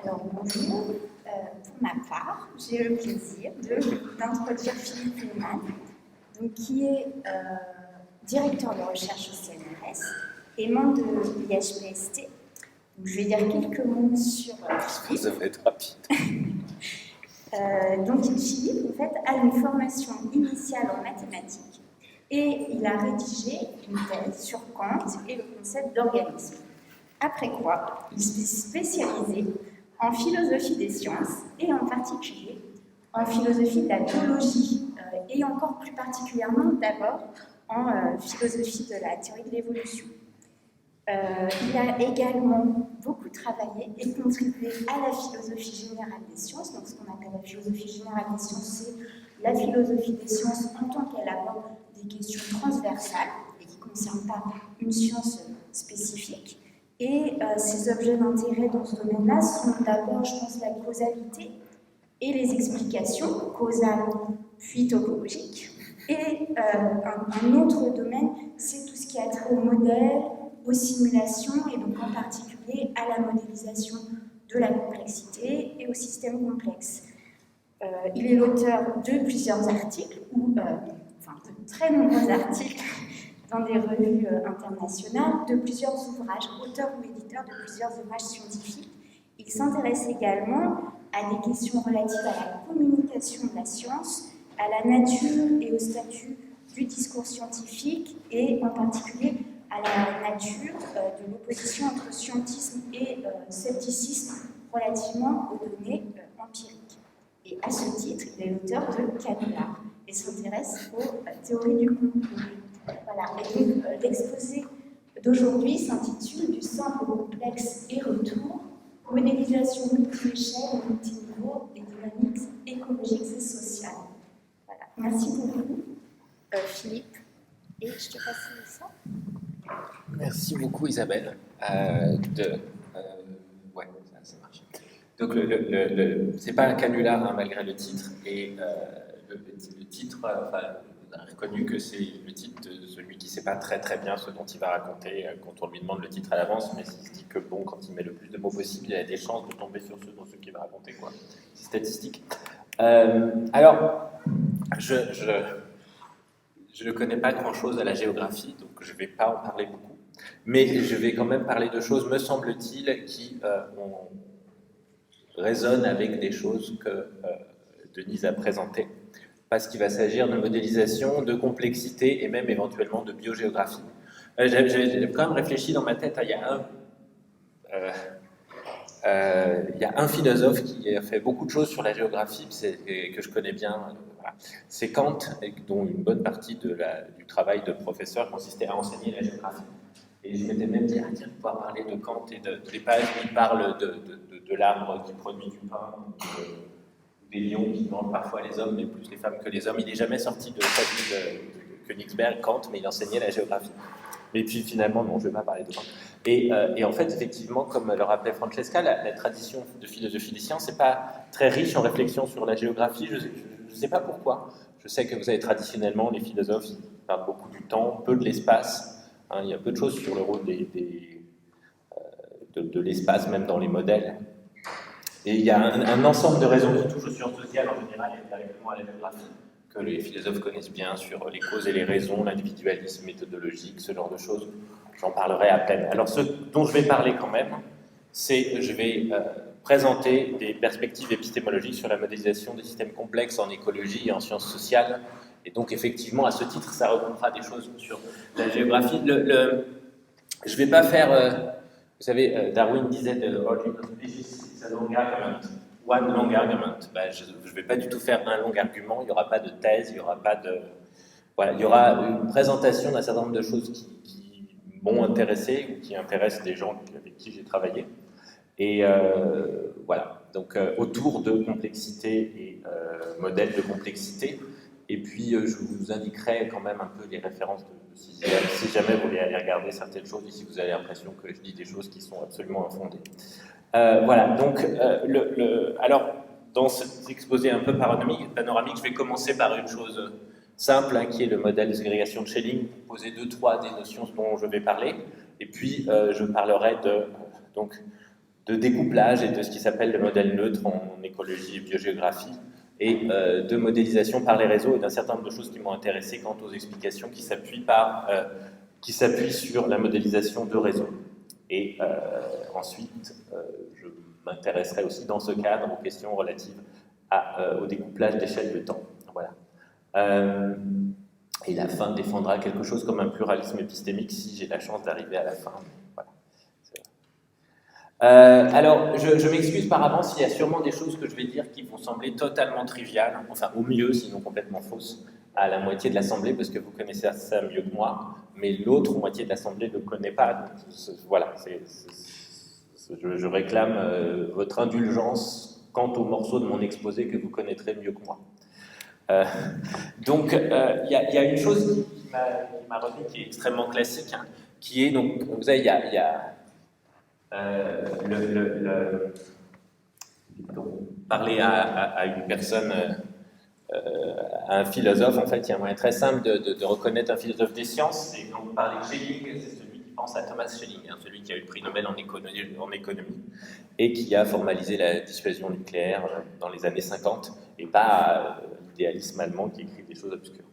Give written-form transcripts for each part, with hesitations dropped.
Alors bonjour, pour ma part, j'ai le plaisir d'introduire Philippe Lehmann, donc, qui est directeur de recherche au CNRS et membre de l'IHPST. Je vais dire quelques mots sur Philippe. Ça va être rapide. Donc Philippe, en fait, a une formation initiale en mathématiques et il a rédigé une thèse sur Kant et le concept d'organisme. Après quoi, il s'est spécialisé en philosophie des sciences et en particulier en philosophie de la biologie et encore plus particulièrement d'abord en philosophie de la théorie de l'évolution. Il a également beaucoup travaillé et contribué à la philosophie générale des sciences. Donc, ce qu'on appelle la philosophie générale des sciences, c'est la philosophie des sciences en tant qu'elle aborde des questions transversales et qui ne concernent pas une science spécifique. Et ses objets d'intérêt dans ce domaine-là sont d'abord, je pense, la causalité et les explications causales puis topologiques. Et un autre domaine, c'est tout ce qui a trait au modèle, aux simulations et donc en particulier à la modélisation de la complexité et au système complexe. Il est l'auteur de plusieurs articles, de très nombreux articles dans des revues internationales, de plusieurs ouvrages, auteur ou éditeur de plusieurs ouvrages scientifiques. Il s'intéresse également à des questions relatives à la communication de la science, à la nature et au statut du discours scientifique et en particulier à la nature de l'opposition entre scientisme et scepticisme relativement aux données empiriques. Et à ce titre, il est l'auteur de Canular et s'intéresse aux théories du complot. Voilà. Et donc, l'exposé d'aujourd'hui s'intitule Du simple au complexe et retour, modélisation multi-échelle, multi-niveau et dynamiques écologiques et sociales. Voilà. Merci beaucoup, Philippe. Et je te passe ça. Merci beaucoup Isabelle. Ouais, ça marche. Donc c'est pas un canular hein, malgré le titre. Et le titre, on a reconnu que c'est le titre de celui qui ne sait pas très très bien ce dont il va raconter quand on lui demande le titre à l'avance, mais il se dit que bon, quand il met le plus de mots possible, il a des chances de tomber sur ce qu'il va raconter, quoi. C'est statistique. Alors, je ne connais pas grand-chose à la géographie, donc je ne vais pas en parler beaucoup. Mais je vais quand même parler de choses, me semble-t-il, qui résonnent avec des choses que Denise a présentées. Parce qu'il va s'agir de modélisation, de complexité et même éventuellement de biogéographie. J'avais quand même réfléchi dans ma tête, il y a un philosophe qui a fait beaucoup de choses sur la géographie que je connais bien. Voilà. C'est Kant, dont une bonne partie du travail de professeur consistait à enseigner la géographie. Et je m'étais même dit, tiens, pouvoir parler de Kant et de les pages où il parle de l'arbre qui produit du pain, des lions qui mangent parfois les hommes, mais plus les femmes que les hommes. Il n'est jamais sorti de sa ville de Königsberg, Kant, mais il enseignait la géographie. Et puis finalement, non, je ne vais pas parler de Kant. Et en fait, effectivement, comme le rappelait Francesca, la tradition de philosophie des sciences n'est pas très riche en réflexion sur la géographie. Je ne sais pas pourquoi. Je sais que vous avez traditionnellement, les philosophes, ils parlent beaucoup du temps, peu de l'espace. Hein, il y a peu de choses sur le rôle de l'espace, même dans les modèles. Et il y a un ensemble de raisons qui touchent aux sciences sociales en général et directement à la géographie, que les philosophes connaissent bien sur les causes et les raisons, l'individualisme méthodologique, ce genre de choses. J'en parlerai à peine. Alors, ce dont je vais parler quand même, c'est je vais présenter des perspectives épistémologiques sur la modélisation des systèmes complexes en écologie et en sciences sociales. Et donc, effectivement, à ce titre, ça regroupera des choses sur la géographie. Je ne vais pas faire... vous savez, Darwin disait de Origin of Species, it's a long argument. One long argument. Je ne vais pas du tout faire un long argument, il n'y aura pas de thèse, il n'y aura pas de... Voilà, il y aura une présentation d'un certain nombre de choses qui m'ont intéressé ou qui intéressent des gens avec qui j'ai travaillé. Et voilà, donc autour de complexité et modèles de complexité. Et puis je vous indiquerai quand même un peu les références de si jamais vous voulez aller regarder certaines choses, ici vous avez l'impression que je dis des choses qui sont absolument infondées. Voilà, donc alors dans cet exposé un peu panoramique, je vais commencer par une chose simple, hein, qui est le modèle de ségrégation de Schelling, pour poser 2-3 des notions dont je vais parler, et puis je parlerai de découplage et de ce qui s'appelle le modèle neutre en écologie et biogéographie, et de modélisation par les réseaux et d'un certain nombre de choses qui m'ont intéressé quant aux explications qui s'appuient sur la modélisation de réseaux. Et ensuite, je m'intéresserai aussi dans ce cadre aux questions relatives au découplage d'échelle de temps. Voilà. Et la fin défendra quelque chose comme un pluralisme épistémique si j'ai la chance d'arriver à la fin. Voilà. Alors, je m'excuse par avance, il y a sûrement des choses que je vais dire qui vont sembler totalement triviales, enfin au mieux, sinon complètement fausses, à la moitié de l'Assemblée, parce que vous connaissez ça mieux que moi, mais l'autre moitié de l'Assemblée ne le connaît pas. Donc, voilà, je réclame votre indulgence quant aux morceaux de mon exposé que vous connaîtrez mieux que moi. Donc, il y a une chose qui m'a retenu, qui est extrêmement classique, hein, qui est, donc, vous savez, il y a parler à une personne, à un philosophe, en fait, il y a un moyen très simple de reconnaître un philosophe des sciences. C'est quand vous parlez de Schelling, c'est celui qui pense à Thomas Schelling, hein, celui qui a eu le prix Nobel en économie et qui a formalisé la dissuasion nucléaire dans les années 50, et pas l'idéalisme allemand qui écrit des choses obscures.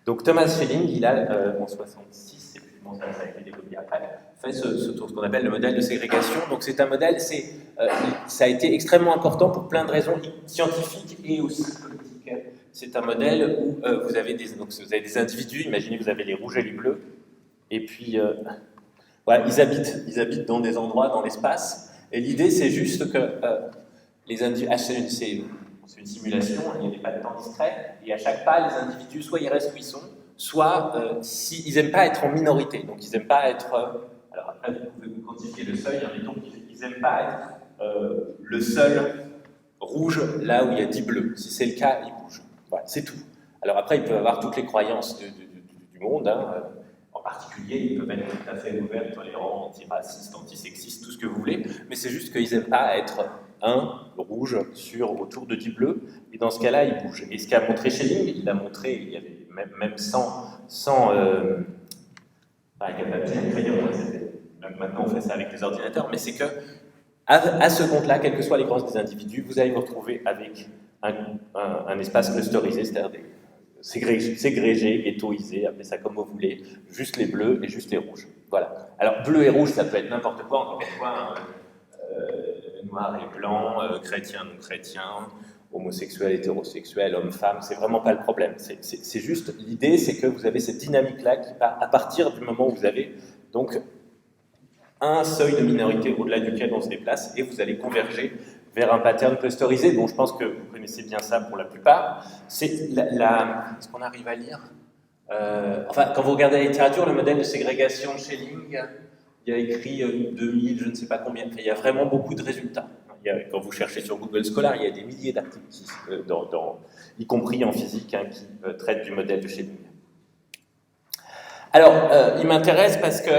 Donc Thomas Schelling, il a en 66, c'est plus bon, ça a été développé après, fait ce qu'on appelle le modèle de ségrégation. Donc c'est un modèle, ça a été extrêmement important pour plein de raisons scientifiques et aussi politiques. C'est un modèle où vous avez des individus, imaginez vous avez les rouges et les bleus, et puis voilà, ils habitent dans des endroits, dans l'espace, et l'idée c'est juste que les individus, c'est une simulation, il y a des pas de temps discrets, et à chaque pas, les individus, soit ils restent où ils sont, soit ils n'aiment pas être en minorité, donc ils n'aiment pas être... alors après, vous pouvez vous quantifier le seuil, hein, mettons qu'ils n'aiment pas être le seul rouge là où il y a 10 bleus. Si c'est le cas, ils bougent. Voilà, c'est tout. Alors après, ils peuvent avoir toutes les croyances du monde, hein. En particulier, ils peuvent être tout à fait ouverts, tolérants, antiracistes, antisexistes, tout ce que vous voulez, mais c'est juste qu'ils n'aiment pas être un rouge autour de 10 bleus, et dans ce cas-là, ils bougent. Et ce qu'a montré Schelling, il a montré, il y avait même sans maintenant on fait ça avec les ordinateurs, mais c'est que à ce compte-là, quels que soient les croyances des individus, vous allez vous retrouver avec un espace clusterisé, c'est-à-dire ségrégé, ghettoisé, appelez ça comme vous voulez, juste les bleus et juste les rouges. Voilà. Alors bleu et rouge, ça peut être n'importe quoi, encore une fois, noir et blanc, chrétien, non chrétien, homosexuel, hétérosexuel, homme-femme, c'est vraiment pas le problème. C'est juste, l'idée c'est que vous avez cette dynamique-là qui part à partir du moment où vous avez donc un seuil de minorité au-delà duquel on se déplace, et vous allez converger vers un pattern clusterisé, dont je pense que vous connaissez bien ça pour la plupart. C'est est-ce qu'on arrive à lire enfin, quand vous regardez la littérature, le modèle de ségrégation de Schelling, il y a écrit 2000, je ne sais pas combien, enfin, il y a vraiment beaucoup de résultats. Quand vous cherchez sur Google Scholar, il y a des milliers d'articles, y compris en physique, hein, qui traitent du modèle de Schelling. Alors, il m'intéresse parce que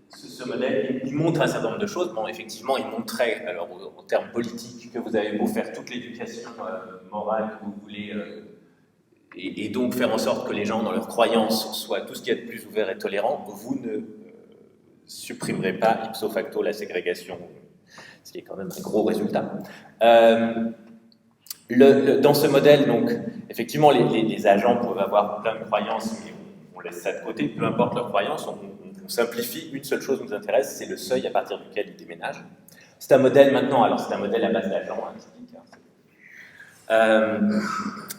ce modèle, il montre un certain nombre de choses. Bon, effectivement, il montrait, alors en termes politiques, que vous avez beau faire toute l'éducation morale que vous voulez, et donc faire en sorte que les gens, dans leurs croyances, soient tout ce qu'il y a de plus ouvert et tolérant, vous ne supprimerez pas ipso facto la ségrégation, ce qui est quand même un gros résultat. Dans ce modèle, donc, effectivement, les agents peuvent avoir plein de croyances, mais on laisse ça de côté, peu importe leurs croyances, on simplifie, une seule chose nous intéresse, c'est le seuil à partir duquel ils déménagent. C'est un modèle maintenant, alors c'est un modèle à base d'agents, hein, typique.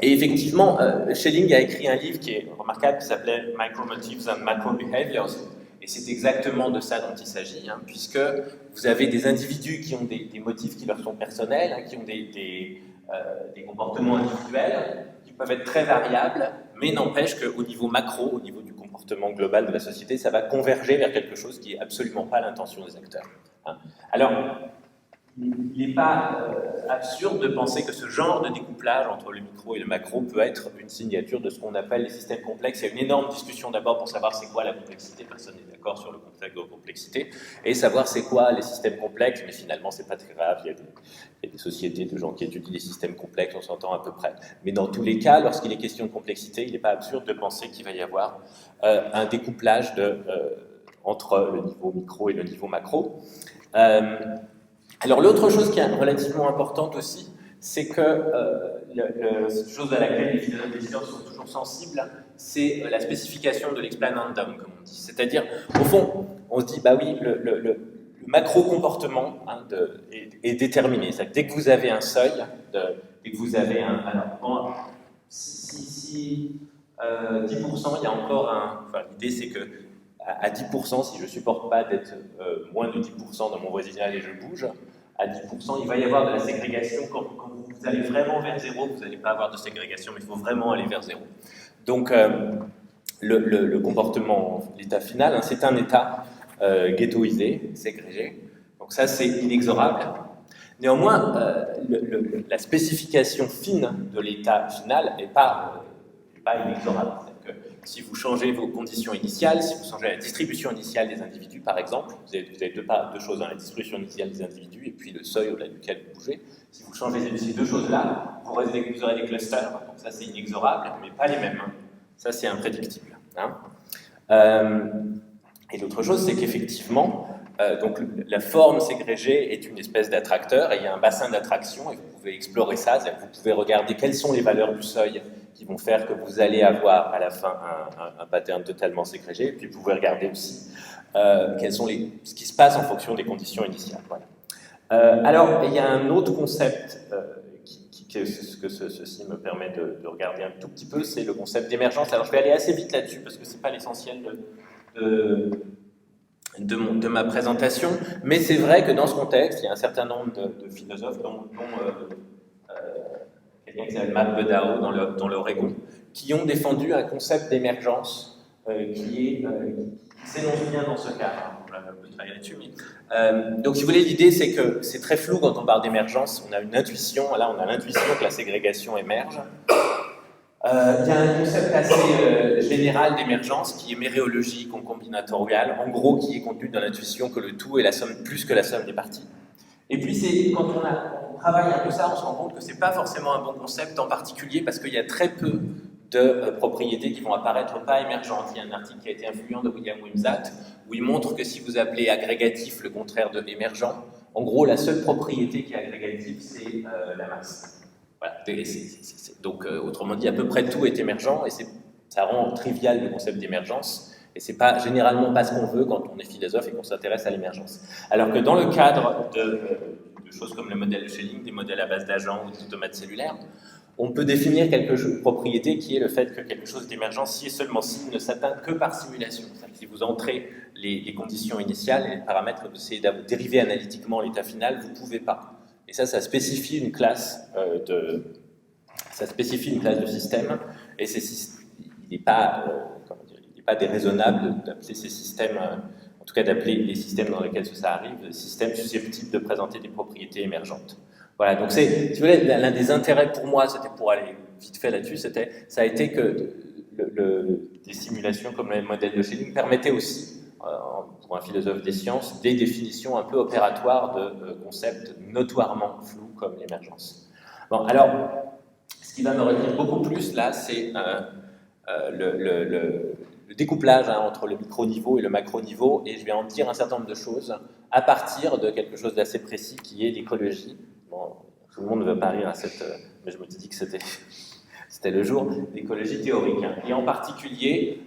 Et effectivement, Schelling a écrit un livre qui est remarquable, qui s'appelait Micromotives and Macro-Behaviors, et c'est exactement de ça dont il s'agit, hein, puisque vous avez des individus qui ont des motifs qui leur sont personnels, hein, qui ont des comportements individuels, qui peuvent être très variables, mais n'empêche qu'au niveau macro, au niveau du comportement global de la société, ça va converger vers quelque chose qui n'est absolument pas l'intention des acteurs. Hein. Alors, il n'est pas absurde de penser que ce genre de découplage entre le micro et le macro peut être une signature de ce qu'on appelle les systèmes complexes. Il y a une énorme discussion d'abord pour savoir c'est quoi la complexité, personne n'est d'accord sur le concept de complexité, et savoir c'est quoi les systèmes complexes, mais finalement c'est pas très grave, il y a des sociétés de gens qui étudient les systèmes complexes, on s'entend à peu près. Mais dans tous les cas, lorsqu'il est question de complexité, il n'est pas absurde de penser qu'il va y avoir un découplage entre le niveau micro et le niveau macro. Alors l'autre chose qui est relativement importante aussi, c'est que cette chose à laquelle les philosophes des sciences sont toujours sensibles, c'est la spécification de l'explanandum, comme on dit. C'est-à-dire, au fond, on se dit, bah oui, le macro-comportement est déterminé. C'est-à-dire que dès que vous avez un seuil, dès que vous avez un... Alors, bon, si 10%, il y a encore un... Enfin, l'idée, c'est que à 10%, si je ne supporte pas d'être moins de 10% dans mon voisinage et je bouge, à 10%, il va y avoir de la ségrégation. Quand vous allez vraiment vers zéro, vous n'allez pas avoir de ségrégation, mais il faut vraiment aller vers zéro. Donc, le comportement, l'état final, hein, c'est un état ghettoisé, ségrégé. Donc ça, c'est inexorable. Néanmoins, la spécification fine de l'état final n'est pas inexorable. C'est-à-dire que si vous changez vos conditions initiales, si vous changez la distribution initiale des individus, par exemple, vous avez deux choses, hein, la distribution initiale des individus et puis le seuil au-delà duquel vous bougez. Si vous changez ces deux choses-là, vous aurez des clusters. Donc ça, c'est inexorable, mais pas les mêmes. Ça, c'est imprédictible. Hein. Et l'autre chose, c'est qu'effectivement, donc la forme ségrégée est une espèce d'attracteur et il y a un bassin d'attraction et vous pouvez explorer ça, vous pouvez regarder quelles sont les valeurs du seuil qui vont faire que vous allez avoir à la fin un pattern totalement ségrégé, et puis vous pouvez regarder aussi ce qui se passe en fonction des conditions initiales. Voilà. Alors, il y a un autre concept que ceci me permet de regarder un tout petit peu, c'est le concept d'émergence. Alors, je vais aller assez vite là-dessus parce que ce n'est pas l'essentiel de ma présentation, mais c'est vrai que dans ce contexte, il y a un certain nombre de philosophes, dont quelqu'un qui s'appelle Matt Bedao dans l'Oregon, qui ont défendu un concept d'émergence qui s'énonce bien dans ce cas. On peut travailler là-dessus, mais donc si vous voulez, l'idée c'est que c'est très flou quand on parle d'émergence. On a une intuition, là on a l'intuition que la ségrégation émerge. Il y a un concept assez général d'émergence qui est méréologique ou combinatorial, en gros qui est contenu dans l'intuition que le tout est la somme plus que la somme des parties. Et puis quand on travaille un peu ça, on se rend compte que c'est pas forcément un bon concept, en particulier parce qu'il y a très peu de propriétés qui vont apparaître pas émergentes. Il y a un article qui a été influent de William Wimsatt où il montre que si vous appelez agrégatif le contraire de émergent, en gros la seule propriété qui est agrégative c'est la masse. Voilà. Donc autrement dit, à peu près tout est émergent et ça rend trivial le concept d'émergence. Et c'est généralement pas ce qu'on veut quand on est philosophe et qu'on s'intéresse à l'émergence. Alors que dans le cadre de choses comme le modèle de Schelling, des modèles à base d'agents ou d'automates cellulaires, on peut définir quelque propriété qui est le fait que quelque chose d'émergent, si et seulement si, ne s'atteint que par simulation. C'est-à-dire que si vous entrez les conditions initiales et les paramètres, vous essayez de dériver analytiquement l'état final, vous ne pouvez pas. Et ça spécifie une classe de système, et il n'est pas déraisonnable d'appeler ces systèmes, en tout cas d'appeler les systèmes dans lesquels ça arrive, des systèmes susceptibles de présenter des propriétés émergentes. Voilà, donc si vous voulez, l'un des intérêts pour moi, c'était pour aller vite fait là-dessus, ça a été que des simulations comme le modèle de Schelling permettaient aussi, pour un philosophe des sciences, des définitions un peu opératoires de concepts notoirement flous comme l'émergence. Bon, alors, ce qui va me retenir beaucoup plus là, c'est le découplage entre le micro-niveau et le macro-niveau, et je vais en dire un certain nombre de choses à partir de quelque chose d'assez précis qui est l'écologie. Bon, tout le monde ne va pas rire à mais je me dis que c'était le jour d'écologie théorique. Hein. Et en particulier,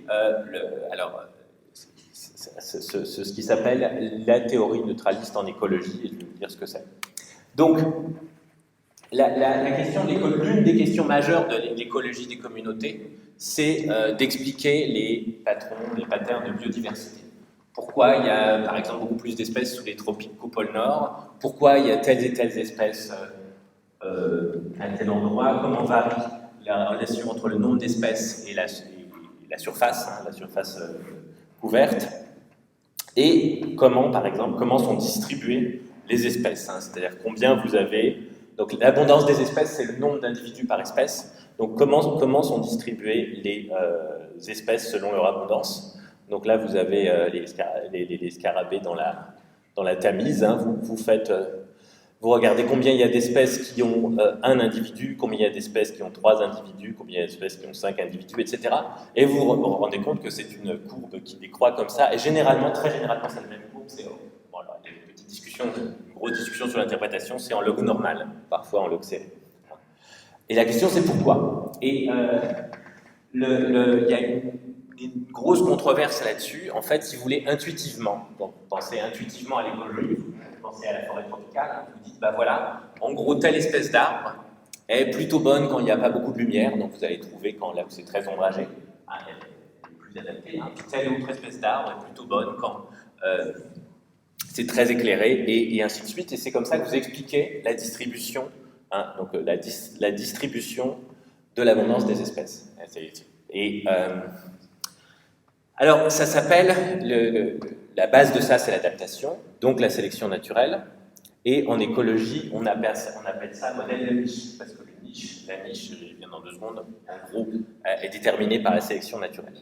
ce qui s'appelle la théorie neutraliste en écologie, et je vais vous dire ce que c'est. Donc, la question l'une des questions majeures de l'écologie des communautés, c'est d'expliquer les patterns de biodiversité. Pourquoi il y a, par exemple, beaucoup plus d'espèces sous les tropiques qu'au pôle Nord? Pourquoi il y a telles et telles espèces à tel endroit? Comment varie la relation entre le nombre d'espèces et la surface, la surface couverte? Et comment, par exemple, comment sont distribuées les espèces? C'est-à-dire combien vous avez... Donc l'abondance des espèces, c'est le nombre d'individus par espèce. Donc comment sont distribuées les espèces selon leur abondance? Donc là, vous avez les scarabées dans la Tamise. Hein. Vous regardez combien il y a d'espèces qui ont un individu, combien il y a d'espèces qui ont 3 individus, combien il y a d'espèces qui ont 5 individus, etc. Et vous vous rendez compte que c'est une courbe qui décroît comme ça. Et généralement, très généralement, c'est la même courbe. Il y a une petite discussion, une grosse discussion sur l'interprétation, c'est en log normal, parfois en log serré. Et la question, c'est pourquoi. Et il y a une grosse controverse là-dessus. En fait, si vous voulez, intuitivement, donc pensez intuitivement à l'écologie, vous pensez à la forêt tropicale, vous dites, bah voilà, en gros, telle espèce d'arbre est plutôt bonne quand il n'y a pas beaucoup de lumière, donc vous allez trouver quand là où c'est très ombragé, elle est plus adaptée. Telle autre espèce d'arbre est plutôt bonne quand c'est très éclairé, et ainsi de suite. Et c'est comme ça que vous expliquez la distribution, donc la distribution de l'abondance des espèces. Et alors, ça s'appelle, la base de ça, c'est l'adaptation, donc la sélection naturelle. Et en écologie, on appelle ça modèle de niche, parce que la niche, je viens dans 2 secondes, en gros, est déterminée par la sélection naturelle.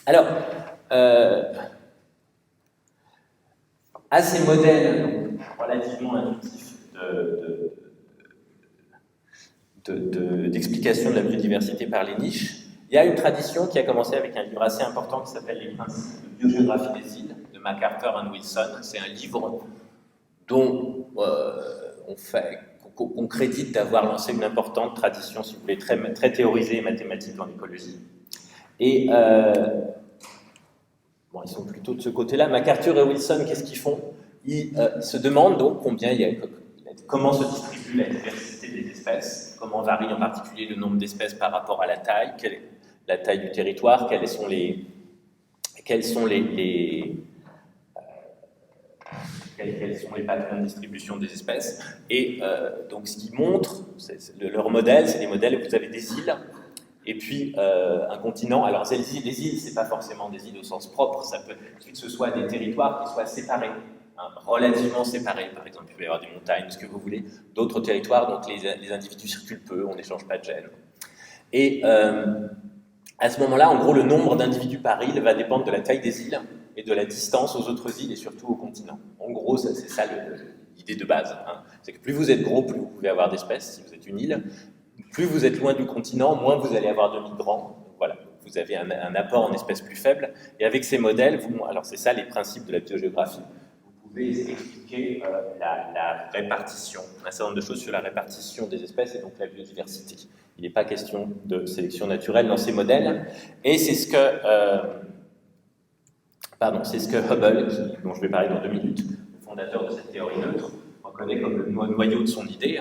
Alors, à ces modèles relativement intuitifs d'explication de la biodiversité par les niches, il y a une tradition qui a commencé avec un livre assez important qui s'appelle Les principes de biogéographie des îles, de MacArthur et Wilson. C'est un livre dont on crédite d'avoir lancé une importante tradition, si vous voulez, très théorisée et mathématique en écologie. Et ils sont plutôt de ce côté-là. MacArthur et Wilson, qu'est-ce qu'ils font? Ils se demandent donc comment se distribue la diversité des espèces, comment varie en particulier le nombre d'espèces par rapport à la taille, quelle est la taille du territoire, quels sont les patrons de distribution des espèces. Et donc ce qu'ils montrent, leur modèle, c'est des modèles où vous avez des îles, et puis un continent. Alors les îles, c'est pas forcément des îles au sens propre, ça peut que ce soit des territoires qui soient séparés, relativement séparés. Par exemple, il peut y avoir des montagnes, ce que vous voulez, d'autres territoires, donc les individus circulent peu, on n'échange pas de gènes. Et à ce moment-là, en gros, le nombre d'individus par île va dépendre de la taille des îles et de la distance aux autres îles et surtout au continent. En gros, c'est ça l'idée de base. C'est que plus vous êtes gros, plus vous pouvez avoir d'espèces, si vous êtes une île. Plus vous êtes loin du continent, moins vous allez avoir de migrants. Donc, voilà, vous avez un apport en espèces plus faible. Et avec ces modèles, alors c'est ça les principes de la biogéographie, vous pouvez expliquer la répartition, un certain nombre de choses sur la répartition des espèces et donc la biodiversité. Il n'est pas question de sélection naturelle dans ces modèles. Et c'est ce que Hubble, dont je vais parler dans 2 minutes, le fondateur de cette théorie neutre, reconnaît comme le noyau de son idée,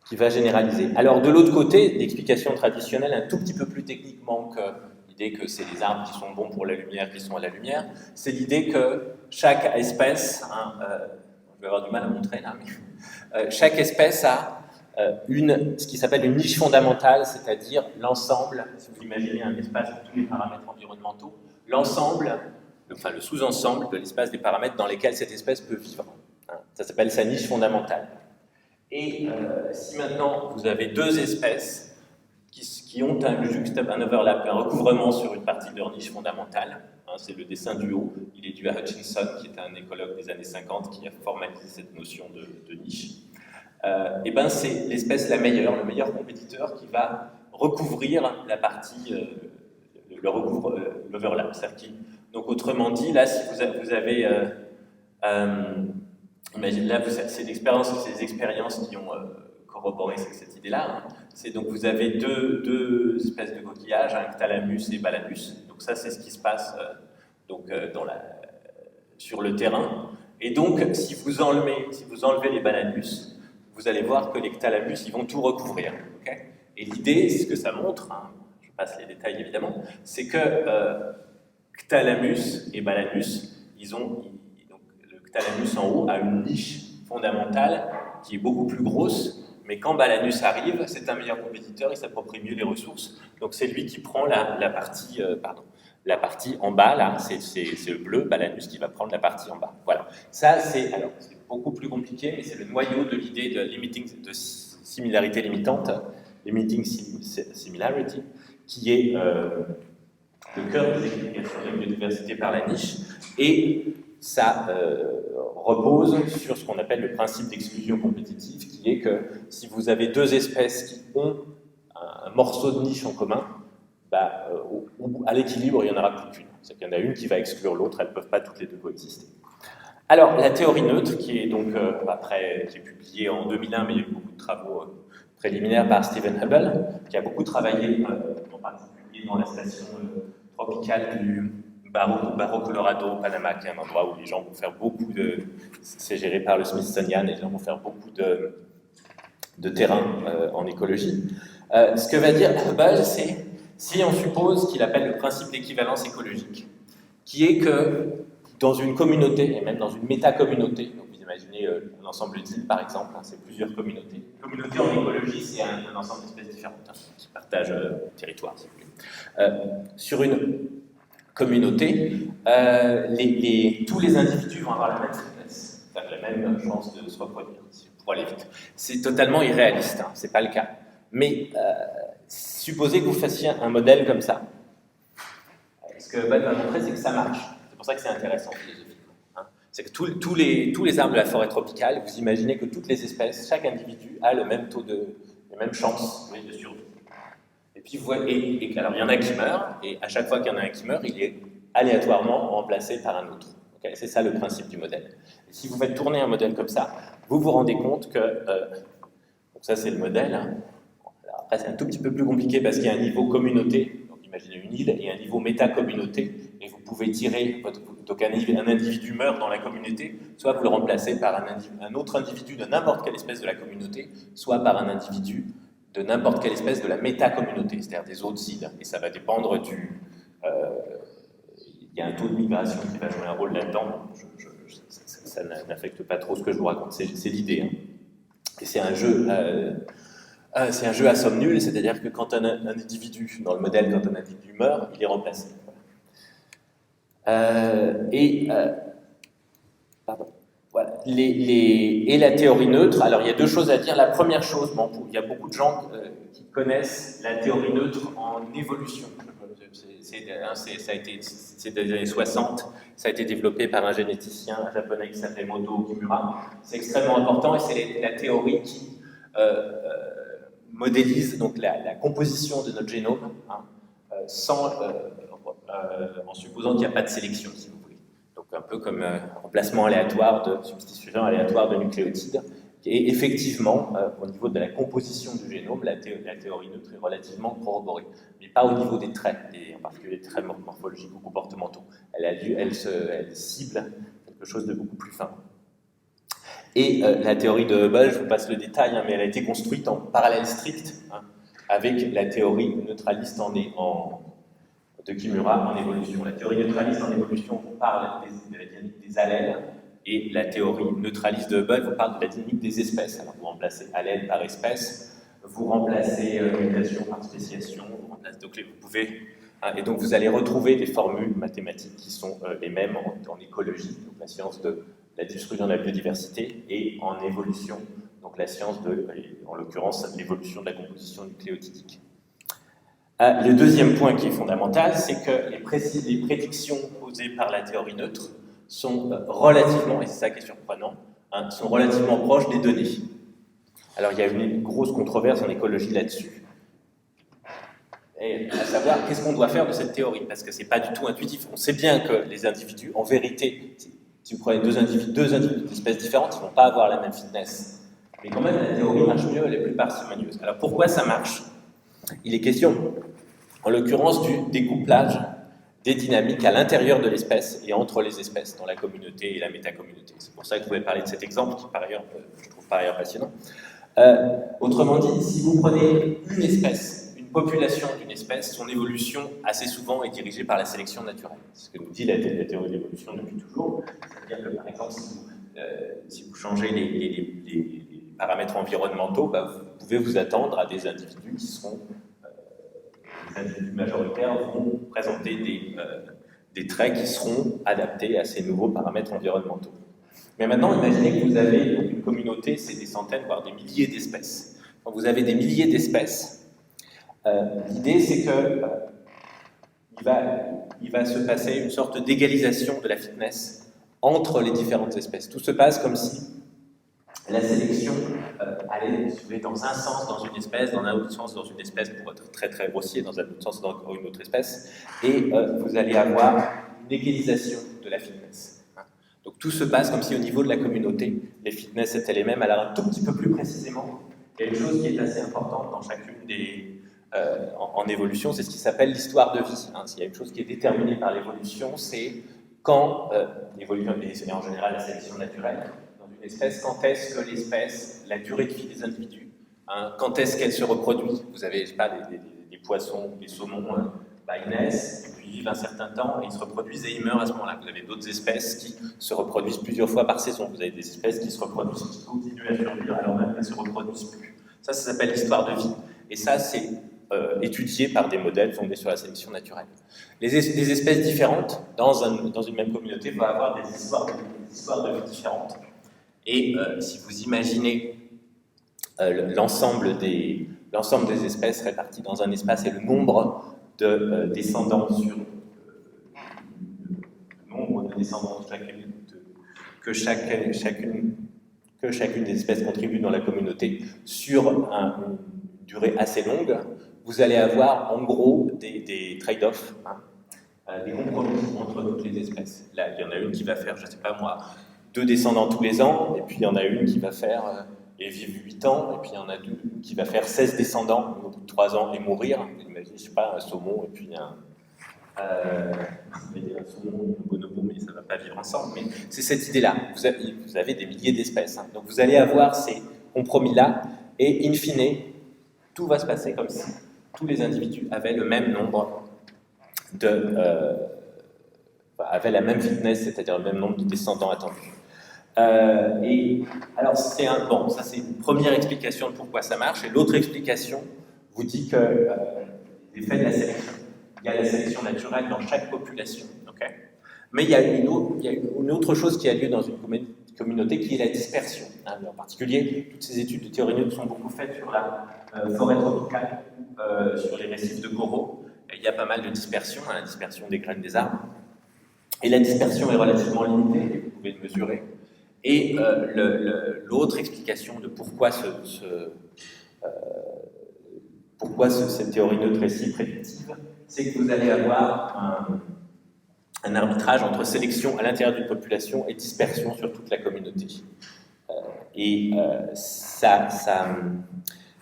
qui va généraliser. Alors de l'autre côté, l'explication traditionnelle, un tout petit peu plus techniquement que l'idée que c'est les arbres qui sont bons pour la lumière, qui sont à la lumière, c'est l'idée que chaque espèce, je vais avoir du mal à montrer là, mais chaque espèce a ce qui s'appelle une niche fondamentale, c'est-à-dire l'ensemble, si vous imaginez un espace de tous les paramètres environnementaux, l'ensemble, enfin le sous-ensemble de l'espace des paramètres dans lesquels cette espèce peut vivre. Ça s'appelle sa niche fondamentale. Et si maintenant vous avez 2 espèces qui ont un overlap, un recouvrement sur une partie de leur niche fondamentale, c'est le dessin du haut, il est dû à Hutchinson, qui est un écologue des années 50, qui a formalisé cette notion de niche. Et ben c'est l'espèce la meilleure, le meilleur compétiteur qui va recouvrir la partie, l'overlap. Donc autrement dit, là, si vous avez imagine, là, c'est des expériences qui ont corroboré cette idée-là. C'est donc vous avez deux espèces de coquillages, Cthalamus et Balanus. Donc ça, c'est ce qui se passe sur le terrain. Et donc, si vous enlevez les Balanus, vous allez voir que les Cthalamus, ils vont tout recouvrir. Okay, et l'idée, ce que ça montre, je passe les détails évidemment, c'est que Cthalamus et Balanus, donc le Cthalamus en haut a une niche fondamentale qui est beaucoup plus grosse, mais quand Balanus arrive, c'est un meilleur compétiteur, il s'approprie mieux les ressources, donc c'est lui qui prend la partie en bas, là, c'est le bleu, Balanus, qui va prendre la partie en bas. Voilà. Ça, c'est beaucoup plus compliqué, mais c'est le noyau de l'idée de similarité limitante, limiting similarity, qui est le cœur des explications de la biodiversité par la niche, et ça repose sur ce qu'on appelle le principe d'exclusion compétitive, qui est que si vous avez 2 espèces qui ont un morceau de niche en commun, à l'équilibre, il n'y en aura plus qu'une. C'est qu'il y en a une qui va exclure l'autre, elles ne peuvent pas toutes les deux coexister. Alors, la théorie neutre, qui est donc qui est publiée en 2001, mais il y a eu beaucoup de travaux préliminaires par Stephen Hubble, qui a beaucoup travaillé, en particulier dans la station tropicale du Barro Colorado, Panama, qui est un endroit où les gens vont faire beaucoup de... C'est géré par le Smithsonian, et les gens vont faire beaucoup de terrain en écologie. Ce que va dire Hubble, c'est si on suppose qu'il appelle le principe d'équivalence écologique, qui est que dans une communauté, et même dans une métacommunauté, donc vous imaginez un ensemble d'îles par exemple, hein, c'est plusieurs communautés. Une communauté en écologie, c'est un ensemble d'espèces différentes hein, qui partagent le territoire, si vous voulez. Sur une communauté, tous les individus vont avoir la même fitness, la même chance de se reproduire, pour aller vite. C'est totalement irréaliste, hein, c'est pas le cas. Mais supposez que vous fassiez un modèle comme ça. Ce que Hubble va montrer, c'est que ça marche. C'est pour ça que c'est intéressant philosophiquement. Hein. C'est que tous les arbres de la forêt tropicale, vous imaginez que toutes les espèces, chaque individu a le même taux les mêmes chances de survie. Et puis alors il y en a qui meurent, et à chaque fois qu'il y en a un qui meurt, il est aléatoirement remplacé par un autre. Okay, c'est ça le principe du modèle. Et si vous faites tourner un modèle comme ça, vous vous rendez compte que donc ça c'est le modèle. Hein. Alors après c'est un tout petit peu plus compliqué parce qu'il y a un niveau communauté. Imaginez une île et un niveau méta-communauté, et vous pouvez tirer, donc un individu meurt dans la communauté, soit vous le remplacez par un autre individu de n'importe quelle espèce de la communauté, soit par un individu de n'importe quelle espèce de la méta-communauté, c'est-à-dire des autres îles. Et ça va dépendre il y a un taux de migration qui va jouer un rôle là-dedans, ça n'affecte pas trop ce que je vous raconte, c'est l'idée. Hein. Et c'est un jeu... c'est un jeu à somme nulle, c'est-à-dire que quand un individu, dans le modèle, quand un individu meurt, il est remplacé. Voilà. Et la théorie neutre, alors il y a deux choses à dire. La première chose, il y a beaucoup de gens qui connaissent la théorie neutre en évolution. C'est des années 60, ça a été développé par un généticien japonais qui s'appelle Moto Kimura. C'est extrêmement important et c'est la théorie qui modélise donc la composition de notre génome hein, en supposant qu'il n'y a pas de sélection, si vous voulez. Donc un peu comme remplacement aléatoire substitution aléatoire de nucléotides. Et effectivement, au niveau de la composition du génome, la théorie neutre est relativement corroborée, mais pas au niveau des traits, et en particulier des traits morphologiques ou comportementaux. Elle cible quelque chose de beaucoup plus fin. Et la théorie de Hubble, je vous passe le détail, hein, mais elle a été construite en parallèle strict hein, avec la théorie neutraliste de Kimura en évolution. La théorie neutraliste en évolution vous parle de la dynamique des allèles, et la théorie neutraliste de Hubble vous parle de la dynamique des espèces. Alors vous remplacez allèle par espèce, vous remplacez mutation par spéciation, donc vous pouvez... Hein, et donc vous allez retrouver des formules mathématiques qui sont les mêmes en écologie, donc la science de la distribution de la biodiversité, et en évolution, donc la science en l'occurrence, l'évolution de la composition nucléotidique. Le deuxième point qui est fondamental, c'est que les prédictions posées par la théorie neutre sont relativement, et c'est ça qui est surprenant, hein, sont relativement proches des données. Alors il y a une grosse controverse en écologie là-dessus. Et à savoir, qu'est-ce qu'on doit faire de cette théorie? Parce que c'est pas du tout intuitif. On sait bien que les individus, en vérité, si vous prenez deux individus d'espèces différentes, ils ne vont pas avoir la même fitness. Mais quand même, la théorie marche mieux, elle est plus parcimonieuse. Alors pourquoi ça marche? Il est question, en l'occurrence, du découplage des dynamiques à l'intérieur de l'espèce et entre les espèces, dans la communauté et la métacommunauté. C'est pour ça que je voulais parler de cet exemple, qui je trouve par ailleurs passionnant. Autrement dit, si vous prenez une espèce, une population d'une espèce, son évolution, assez souvent, est dirigée par la sélection naturelle. C'est ce que nous dit la théorie de l'évolution depuis toujours. C'est-à-dire que, par exemple, si vous changez les paramètres environnementaux, vous pouvez vous attendre à des individus qui seront... les individus majoritaires vont présenter des traits qui seront adaptés à ces nouveaux paramètres environnementaux. Mais maintenant, imaginez que vous avez une communauté, c'est des centaines, voire des milliers d'espèces. Quand vous avez des milliers d'espèces, l'idée c'est que il va se passer une sorte d'égalisation de la fitness entre les différentes espèces. Tout se passe comme si la sélection allait se faire dans un sens dans une espèce, dans un autre sens dans une espèce, pour être très très grossier, dans un autre sens dans une autre espèce, et vous allez avoir une égalisation de la fitness. Donc tout se passe comme si au niveau de la communauté, les fitness étaient les mêmes. Alors un tout petit peu plus précisément, il y a une chose qui est assez importante dans chacune des... en évolution, c'est ce qui s'appelle l'histoire de vie. S'il y a une chose qui est déterminée par l'évolution, c'est quand l'évolution, et en général la sélection naturelle, dans une espèce, quand est-ce que l'espèce, la durée de vie des individus, quand est-ce qu'elle se reproduit. Vous avez, je sais pas, des poissons, des saumons, ils naissent, et puis ils vivent un certain temps, et ils se reproduisent et ils meurent à ce moment-là. Vous avez d'autres espèces qui se reproduisent plusieurs fois par saison. Vous avez des espèces qui se reproduisent, qui continuent à survivre alors même qu'elles ne se reproduisent plus. Ça s'appelle l'histoire de vie. Et ça, c'est étudié par des modèles fondés sur la sélection naturelle. Les espèces différentes, dans une même communauté, vont avoir des histoires de vie différentes. Et si vous imaginez l'ensemble des espèces réparties dans un espace et le nombre de descendants sur le nombre de descendants que chacune des espèces contribue dans la communauté sur une durée assez longue, vous allez avoir en gros des trade-offs, des compromis entre toutes les espèces. Là, il y en a une qui va faire, je ne sais pas moi, 2 descendants tous les ans, et puis il y en a une qui va faire et vivre 8 ans, et puis il y en a une qui va faire 16 descendants au bout de 3 ans et mourir. Vous imaginez, je ne sais pas, un saumon et puis un saumon, un bonobo, mais ça ne va pas vivre ensemble. Mais c'est cette idée-là. Vous avez des milliers d'espèces. Donc vous allez avoir ces compromis-là, et in fine, tout va se passer comme si tous les individus avaient le même nombre avaient la même fitness, c'est-à-dire le même nombre de descendants attendus. Et alors, ça c'est une première explication de pourquoi ça marche, et l'autre explication vous dit que l'effet de la sélection, il y a la sélection naturelle dans chaque population, okay. Mais il y a une autre chose qui a lieu dans une communauté qui est la dispersion. En particulier, toutes ces études de théorie neutre sont beaucoup faites sur la forêt tropicale, sur les récifs de coraux. Il y a pas mal de dispersion, la dispersion des graines des arbres. Et la dispersion est relativement limitée, vous pouvez le mesurer. Et l'autre explication de pourquoi cette théorie neutre est si prédictive, c'est que vous allez avoir un arbitrage entre sélection à l'intérieur d'une population et dispersion sur toute la communauté.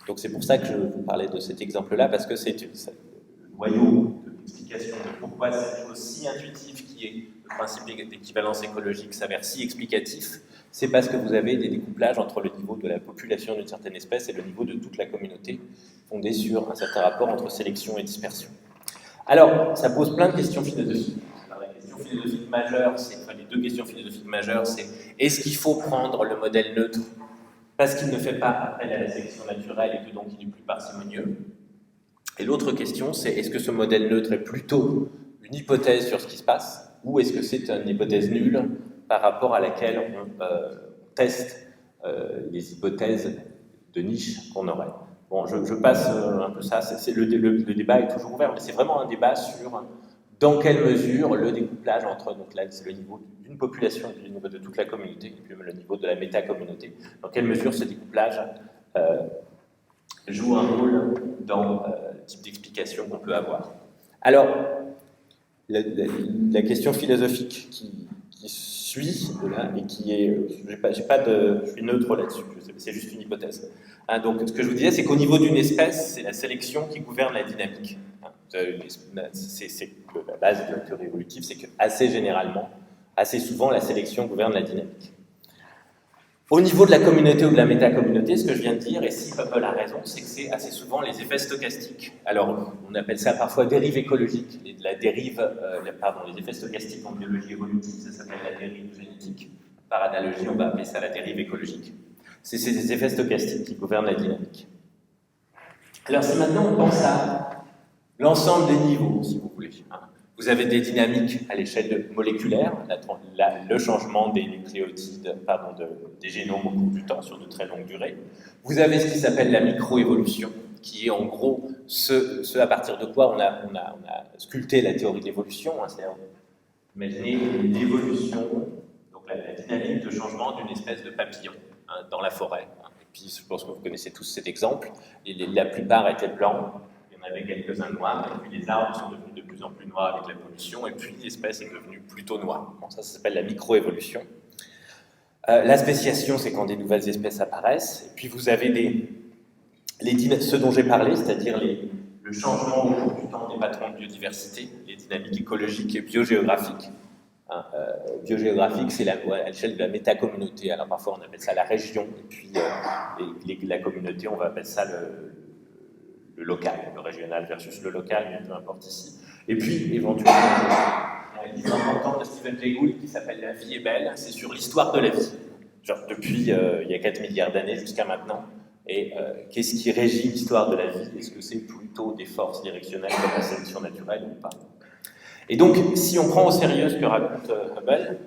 Donc c'est pour ça que je vous parlais de cet exemple-là, parce que c'est le noyau de l'explication de pourquoi cette chose si intuitive qui est le principe d'équivalence écologique s'avère si explicatif. C'est parce que vous avez des découplages entre le niveau de la population d'une certaine espèce et le niveau de toute la communauté, fondé sur un certain rapport entre sélection et dispersion. Alors, ça pose plein de questions philosophiques. Alors, la question philosophique majeure, les deux questions philosophiques majeures, c'est est-ce qu'il faut prendre le modèle neutre parce qu'il ne fait pas appel à la sélection naturelle et que donc il est plus parcimonieux? Et l'autre question, c'est est-ce que ce modèle neutre est plutôt une hypothèse sur ce qui se passe, ou est-ce que c'est une hypothèse nulle par rapport à laquelle on teste les hypothèses de niche qu'on aurait. Bon, je passe un peu ça, le débat est toujours ouvert, mais c'est vraiment un débat sur dans quelle mesure le découplage entre, donc là c'est le niveau d'une population, le niveau de toute la communauté, et puis le niveau de la métacommunauté, dans quelle mesure ce découplage joue un rôle dans le type d'explication qu'on peut avoir. Alors, la question philosophique qui suit de là et qui est, je suis neutre là-dessus, c'est juste une hypothèse. Donc, ce que je vous disais, c'est qu'au niveau d'une espèce, c'est la sélection qui gouverne la dynamique. C'est la base de la théorie évolutive, c'est que assez souvent, la sélection gouverne la dynamique. Au niveau de la communauté ou de la métacommunauté, ce que je viens de dire, et si Hubble a raison, c'est que c'est assez souvent les effets stochastiques. Alors, on appelle ça parfois dérive écologique. Les effets stochastiques en biologie évolutive, ça s'appelle la dérive génétique. Par analogie, on va appeler ça la dérive écologique. C'est ces effets stochastiques qui gouvernent la dynamique. Alors, si maintenant on pense à l'ensemble des niveaux, si vous voulez, vous avez des dynamiques à l'échelle moléculaire, le changement des nucléotides, des génomes au cours du temps, sur de très longues durées. Vous avez ce qui s'appelle la microévolution, qui est en gros ce à partir de quoi on a sculpté la théorie de l'évolution. C'est-à-dire, imaginez l'évolution, donc la dynamique de changement d'une espèce de papillon. hein, dans la forêt. Et puis je pense que vous connaissez tous cet exemple. La plupart étaient blancs, il y en avait quelques-uns noirs, et puis les arbres sont devenus de plus en plus noirs avec la pollution, et puis l'espèce est devenue plutôt noire. Bon, ça s'appelle la microévolution. La spéciation, c'est quand des nouvelles espèces apparaissent, et puis vous avez ce dont j'ai parlé, c'est-à-dire le changement au cours du temps des patrons de biodiversité, les dynamiques écologiques et biogéographiques. Hein, biogéographique, c'est à l'échelle de la métacommunauté. Alors parfois on appelle ça la région, et puis la communauté, on va appeler ça le local, le régional versus le local, mais peu importe ici. Et puis, éventuellement, il y a un livre important de Stephen Jay Gould qui s'appelle La vie est belle, c'est sur l'histoire de la vie. Genre depuis il y a 4 milliards d'années jusqu'à maintenant. Et qu'est-ce qui régit l'histoire de la vie? Est-ce que c'est plutôt des forces directionnelles comme la sélection naturelle ou pas? Et donc, si on prend au sérieux ce que raconte Hubble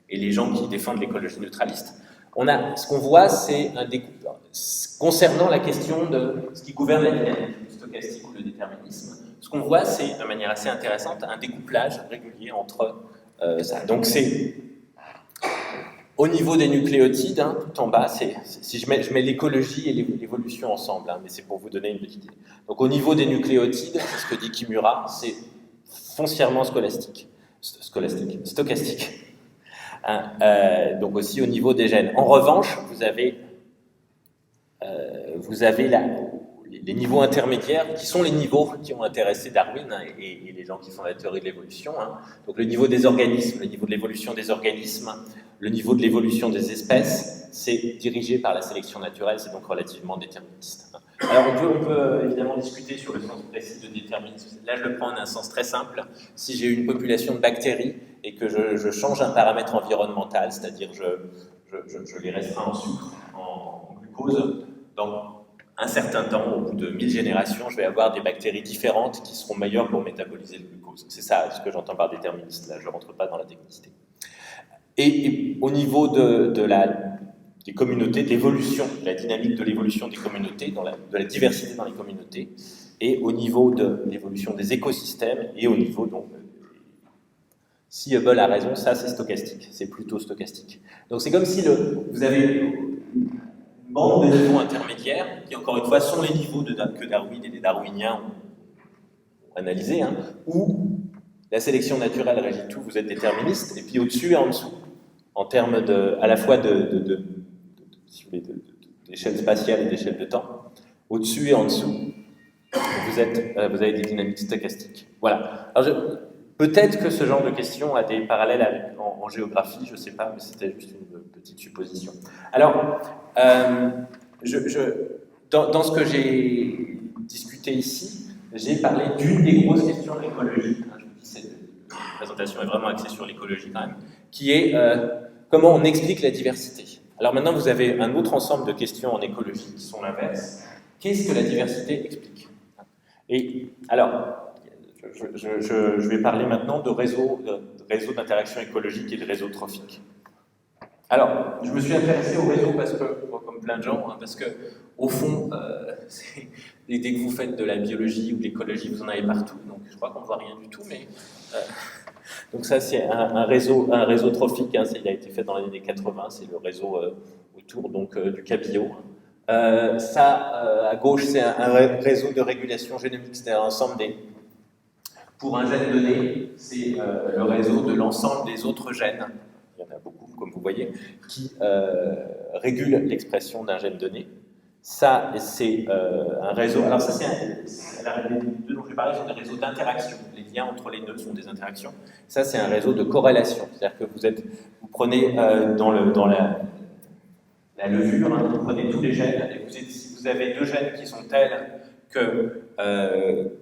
et les gens qui défendent l'écologie neutraliste, ce qu'on voit, c'est un découpage. Concernant la question de ce qui gouverne la dynamique, le stochastique ou le déterminisme, ce qu'on voit, c'est de manière assez intéressante un découplage régulier entre ça. Donc, c'est au niveau des nucléotides, hein, tout en bas, si je mets l'écologie et l'évolution ensemble, hein, mais c'est pour vous donner une petite idée. Donc au niveau des nucléotides, c'est ce que dit Kimura, c'est foncièrement stochastique. Hein, donc aussi au niveau des gènes. En revanche, vous avez les niveaux intermédiaires, qui sont les niveaux qui ont intéressé Darwin hein, et les gens qui font la théorie de l'évolution. Hein. Donc le niveau des organismes, le niveau de l'évolution des organismes, le niveau de l'évolution des espèces, c'est dirigé par la sélection naturelle, c'est donc relativement déterministe. Alors on peut évidemment discuter sur le sens précis de déterminisme. Là je le prends en un sens très simple. Si j'ai une population de bactéries et que je change un paramètre environnemental, c'est-à-dire je les restreins en sucre, en glucose, dans un certain temps, au bout de 1000 générations, je vais avoir des bactéries différentes qui seront meilleures pour métaboliser le glucose. C'est ça ce que j'entends par déterministe, là je ne rentre pas dans la technicité. Et au niveau des communautés, d'évolution, de la dynamique de l'évolution des communautés, de la diversité dans les communautés, et au niveau de l'évolution des écosystèmes, et au niveau, donc, si Hubble a raison, ça c'est stochastique, c'est plutôt stochastique. Donc c'est comme si vous avez une bande de niveaux intermédiaires, qui encore une fois sont les niveaux que Darwin et les darwiniens ont analysés, hein, où la sélection naturelle régit tout, vous êtes déterministe, et puis au-dessus et en dessous, en termes à la fois d'échelle spatiale et d'échelle de temps, au-dessus et en dessous, vous avez des dynamiques stochastiques. Voilà. Alors peut-être que ce genre de question a des parallèles en géographie, je ne sais pas, mais c'était juste une petite supposition. Alors, dans ce que j'ai discuté ici, j'ai parlé d'une des grosses questions de l'écologie. Je vous dis, cette présentation est vraiment axée sur l'écologie quand même, qui est comment on explique la diversité. Alors maintenant, vous avez un autre ensemble de questions en écologie qui sont l'inverse. Qu'est-ce que la diversité explique? Et alors, je vais parler maintenant de réseaux d'interaction écologique et de réseaux trophiques. Alors, je me suis intéressé au réseau parce que, comme plein de gens, hein, parce que, au fond, dès que vous faites de la biologie ou de l'écologie, vous en avez partout, donc je crois qu'on ne voit rien du tout, mais... donc ça, c'est un réseau trophique, hein, il a été fait dans les années 80, c'est le réseau autour donc, du Cabillaud. À gauche, c'est un réseau de régulation génomique, c'est un ensemble pour un gène donné, c'est le réseau de l'ensemble des autres gènes, il y en a beaucoup, comme vous voyez, qui régulent l'expression d'un gène donné. Ça, c'est un réseau. Alors, ça, les deux dont je vais parler sont des réseaux d'interaction. Les liens entre les nœuds sont des interactions. Ça, c'est un réseau de corrélation. C'est-à-dire que vous prenez dans la levure, hein, vous prenez tous les gènes, et si vous avez deux gènes qui sont tels que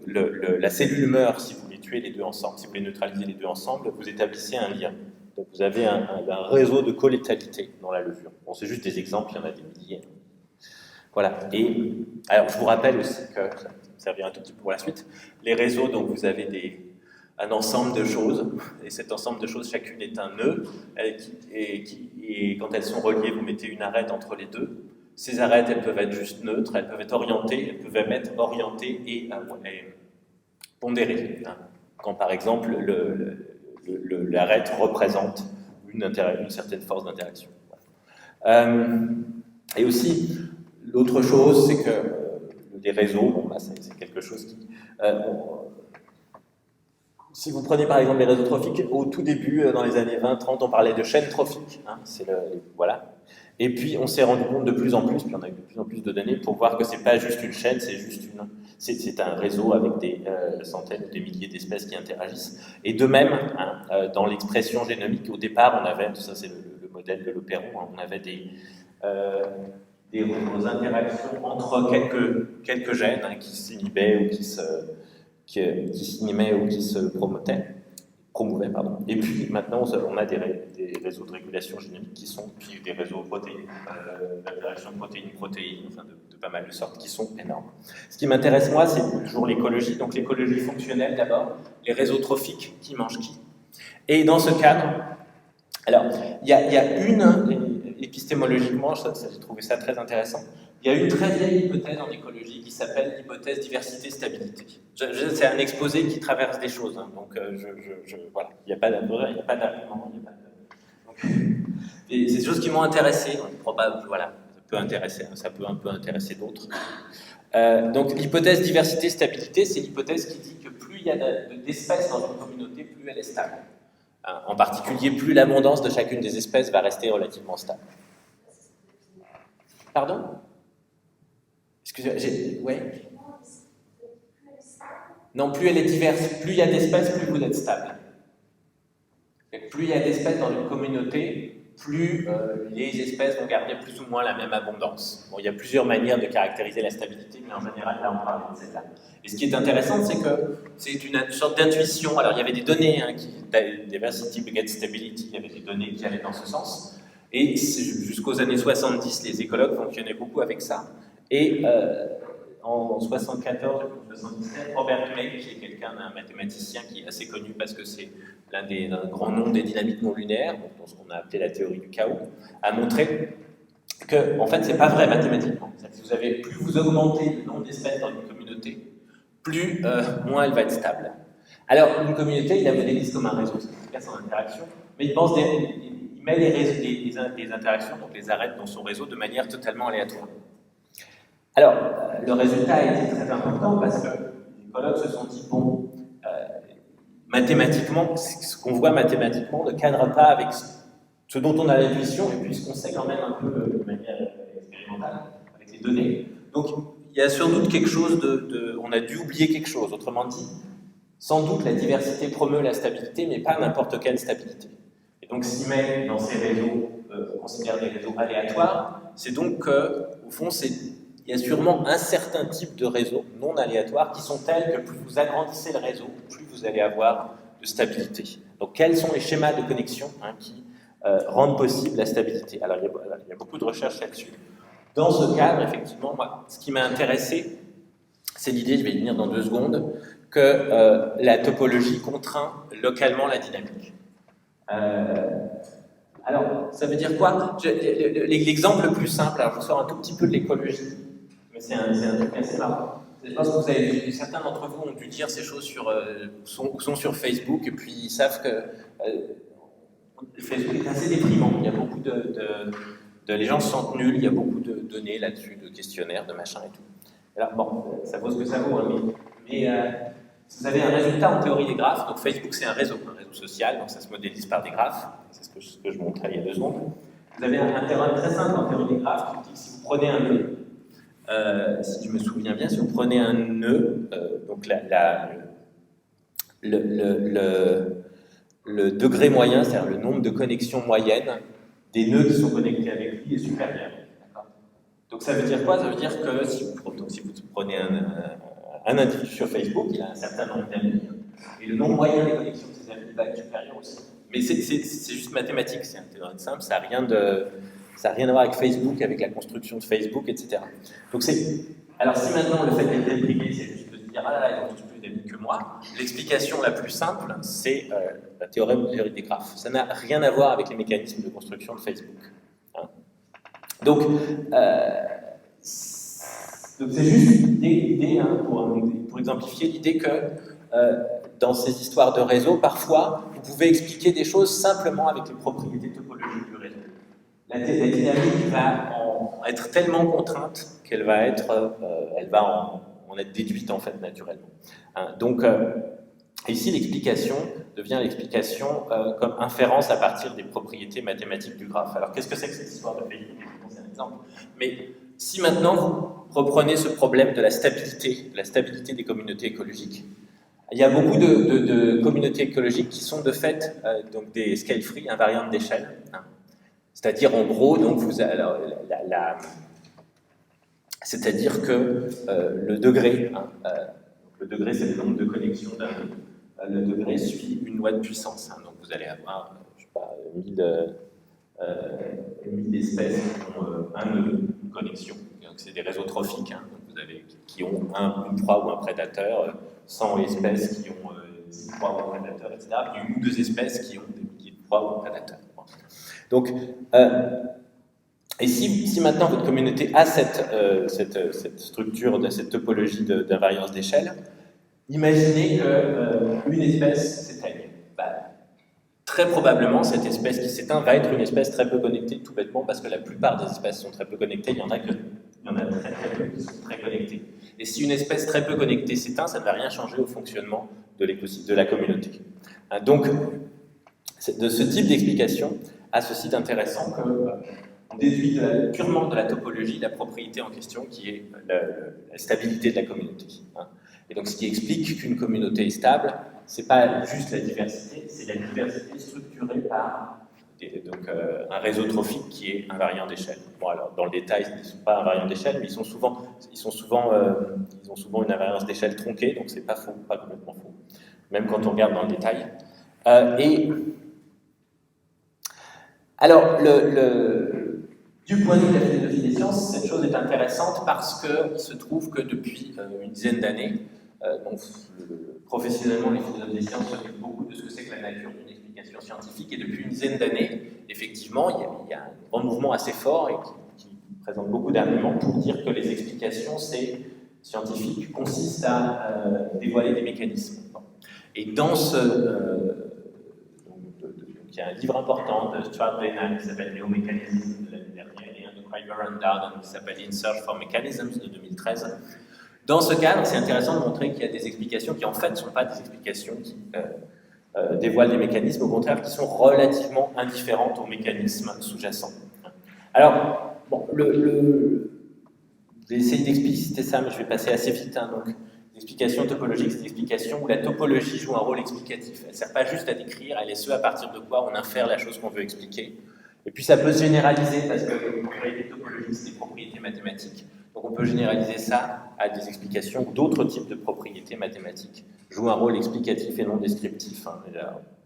la cellule meurt si vous les tuez les deux ensemble, si vous les neutralisez les deux ensemble, vous établissez un lien. Donc, vous avez un réseau de collétalité dans la levure. Bon, c'est juste des exemples, il y en a des milliers. Voilà. Et alors, je vous rappelle aussi que ça me servira un tout petit peu pour la suite. Les réseaux, donc vous avez un ensemble de choses, et cet ensemble de choses, chacune est un nœud, et quand elles sont reliées, vous mettez une arête entre les deux. Ces arêtes, elles peuvent être juste neutres, elles peuvent être orientées, elles peuvent être orientées et pondérées. Hein. Quand par exemple l'arête représente une certaine force d'interaction. Voilà. Et aussi, l'autre chose, c'est que les réseaux, bon, là, c'est quelque chose qui... si vous prenez par exemple les réseaux trophiques, au tout début, dans les années 20-30, on parlait de chaînes trophiques. Hein, voilà. Et puis on s'est rendu compte de plus en plus, puis on a eu de plus en plus de données pour voir que c'est pas juste une chaîne, c'est un réseau avec des centaines ou des milliers d'espèces qui interagissent. Et de même, hein, dans l'expression génomique, au départ, on avait, ça c'est le modèle de l'Opéron, hein, on avait des interactions entre quelques gènes hein, qui s'inhibaient ou qui s'inimaient ou qui se promouvaient, pardon. Et puis maintenant, on a des réseaux de régulation génomique qui sont, puis des réseaux protéines, d'interaction protéine-protéine, enfin de pas mal de sortes, qui sont énormes. Ce qui m'intéresse moi, c'est toujours l'écologie, donc l'écologie fonctionnelle d'abord, les réseaux trophiques, qui mangent qui. Et dans ce cadre, alors, il y a épistémologiquement, j'ai trouvé ça très intéressant, il y a une très vieille hypothèse en écologie qui s'appelle l'hypothèse diversité-stabilité. C'est un exposé qui traverse des choses, hein, donc voilà, il n'y a pas d'argument, il n'y a pas de... C'est des choses qui m'ont intéressé, donc probable, voilà, ça peut un peu intéresser d'autres. Donc l'hypothèse diversité-stabilité, c'est l'hypothèse qui dit que plus il y a d'espèces dans une communauté, plus elle est stable. En particulier, plus l'abondance de chacune des espèces va rester relativement stable. Pardon ? Excusez-moi, ouais. Non, plus elle est diverse, plus il y a d'espèces, plus vous êtes stable. Plus il y a d'espèces dans une communauté, plus les espèces vont garder plus ou moins la même abondance. Bon, il y a plusieurs manières de caractériser la stabilité, mais en général, là, on parle de celle-là. Et ce qui est intéressant, c'est que c'est une sorte d'intuition. Alors, il y avait des données, hein, diversity begets stability, il y avait des données qui allaient dans ce sens. Et jusqu'aux années 70, les écologues fonctionnaient beaucoup avec ça. Et en 74 ou 77, Robert May, qui est un mathématicien qui est assez connu parce que c'est un grand nombre des dynamiques non lunaires, dans ce qu'on a appelé la théorie du chaos, a montré que, en fait, c'est pas vrai mathématiquement. Plus vous augmentez le nombre d'espèces dans une communauté, moins elle va être stable. Alors, une communauté, il la modélise comme un réseau, c'est efficace en interaction, mais il met les interactions, donc les arrête dans son réseau de manière totalement aléatoire. Alors, le résultat a été très important parce que les écologues se sont dit, bon, mathématiquement, ce qu'on voit mathématiquement ne cadre pas avec ce dont on a l'intuition et puis ce qu'on sait quand même un peu de manière expérimentale avec les données. Donc, il y a sans doute quelque chose on a dû oublier quelque chose. Autrement dit, sans doute la diversité promeut la stabilité, mais pas n'importe quelle stabilité. Et donc, si May, dans ces réseaux, considère des réseaux aléatoires, c'est donc qu'au fond, il y a sûrement un certain type de réseaux non aléatoires qui sont tels que plus vous agrandissez le réseau, plus vous allez avoir de stabilité. Donc, quels sont les schémas de connexion qui rendent possible la stabilité? Alors, il y a beaucoup de recherches là-dessus. Dans ce cadre, effectivement, moi, ce qui m'a intéressé, c'est l'idée, je vais y venir dans 2 secondes, que la topologie contraint localement la dynamique. Alors, ça veut dire quoi? L'exemple le plus simple, alors je vous sors un tout petit peu de l'écologie, mais c'est un truc assez marrant. Je pense que certains d'entre vous ont dû dire ces choses sont sur Facebook, et puis ils savent que Facebook est assez déprimant. Il y a beaucoup les gens se sentent nuls, il y a beaucoup de données là-dessus, de questionnaires, de machins et tout. Alors bon, ça vaut ce que ça vaut, hein, mais si vous avez un résultat en théorie des graphes, donc Facebook c'est un réseau social, donc ça se modélise par des graphes, c'est ce que je montrais il y a 2 secondes. Vous avez un théorème très simple en théorie des graphes qui dit que si vous prenez un nœud, si je me souviens bien, si vous prenez un nœud, donc le degré moyen, c'est-à-dire le nombre de connexions moyennes des nœuds qui sont connectés avec lui est supérieur. Donc ça veut dire quoi? Ça veut dire que si vous prenez un individu sur Facebook, il a un certain nombre d'amis, et le nombre moyen des connexions de ses amis va être supérieur aussi. Mais c'est juste mathématique, c'est un théorème simple, ça n'a rien à voir avec Facebook, avec la construction de Facebook, etc. Donc alors si maintenant le fait d'être déprimé, c'est juste de dire « Ah là là, ils ont tous plus d'amis que moi », l'explication la plus simple, c'est la théorie des graphes. Ça n'a rien à voir avec les mécanismes de construction de Facebook. Hein. Donc c'est juste l'idée pour exemplifier l'idée que dans ces histoires de réseau, parfois, vous pouvez expliquer des choses simplement avec les propriétés topologiques du réseau. La dynamique va être tellement contrainte qu'elle va en être déduite en fait naturellement. Hein, donc ici l'explication devient l'explication comme inférence à partir des propriétés mathématiques du graphe. Alors qu'est-ce que c'est que cette histoire de pays? C'est un exemple. Mais si maintenant vous reprenez ce problème de la stabilité des communautés écologiques, il y a beaucoup de communautés écologiques qui sont de fait donc des scale-free, invariantes d'échelle. Hein. C'est-à-dire en gros, donc c'est-à-dire que le degré, hein, le degré c'est le nombre de connexions d'un le degré suit une loi de puissance. Hein. Donc vous allez avoir, je sais pas, 1000 espèces qui ont un nœud, une connexion. Donc c'est des réseaux trophiques, hein. Donc vous avez, qui ont une proie ou un prédateur, 100 espèces qui ont 10 proies ou un prédateur, etc. Puis une ou deux espèces qui ont des milliers de proies ou un prédateur. Donc, et si maintenant votre communauté a cette structure, cette topologie d'invariance d'échelle, imaginez qu'une espèce s'éteigne. Très probablement, cette espèce qui s'éteint va être une espèce très peu connectée, tout bêtement, parce que la plupart des espèces sont très peu connectées, il y en a très peu qui sont très connectées. Et si une espèce très peu connectée s'éteint, ça ne va rien changer au fonctionnement de la communauté. Donc, de ce type d'explication, à ceci d'intéressant qu'on déduit purement de la topologie la propriété en question qui est la stabilité de la communauté. Et donc ce qui explique qu'une communauté est stable, c'est pas juste la diversité, c'est la diversité structurée par un réseau trophique qui est invariant d'échelle. Bon alors dans le détail, ils ne sont pas invariants d'échelle, mais ils ont souvent une invariance d'échelle tronquée, donc c'est pas faux, pas complètement faux, même quand on regarde dans le détail. Alors, du point de vue de la philosophie des sciences, cette chose est intéressante parce qu'il se trouve que depuis une dizaine d'années, professionnellement, les philosophes des sciences s'occupent beaucoup de ce que c'est que la nature d'une explication scientifique, et depuis une dizaine d'années, effectivement, il y a un grand mouvement assez fort et qui présente beaucoup d'arguments pour dire que les explications scientifiques consistent à dévoiler des mécanismes. Et dans il y a un livre important de Stuart Brennan qui s'appelle Néo-mécanisme de l'année dernière et un de Kramer and Darden qui s'appelle In Search for Mechanisms de 2013. Dans ce cadre, c'est intéressant de montrer qu'il y a des explications qui en fait ne sont pas des explications qui dévoilent des mécanismes, au contraire qui sont relativement indifférentes aux mécanismes sous-jacents. Alors, bon, je vais essayer d'expliciter ça, mais je vais passer assez vite. Donc, l'explication topologique, c'est l'explication où la topologie joue un rôle explicatif. Elle ne sert pas juste à décrire, elle est ce à partir de quoi on infère la chose qu'on veut expliquer. Et puis ça peut se généraliser, parce que les propriétés topologiques, c'est des propriétés mathématiques. Donc on peut généraliser ça à des explications où d'autres types de propriétés mathématiques jouent un rôle explicatif et non descriptif.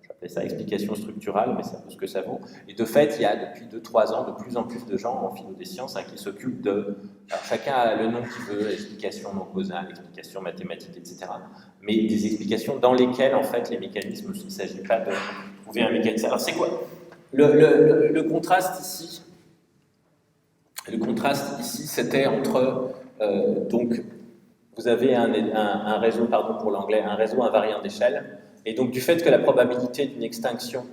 J'appelais ça explication structurale, mais ça vaut ce que ça vaut. Et de fait, il y a depuis 2-3 ans de plus en plus de gens en philo des sciences qui s'occupent de... Alors, chacun a le nom qu'il veut, explication non causale, explication mathématique, etc. Mais des explications dans lesquelles, en fait, les mécanismes, il ne s'agit pas de trouver un mécanisme. Alors, c'est quoi le contraste ici? Le contraste ici, c'était entre... donc, vous avez un réseau, pardon pour l'anglais, un réseau invariant d'échelle. Et donc, du fait que la probabilité d'une extinction,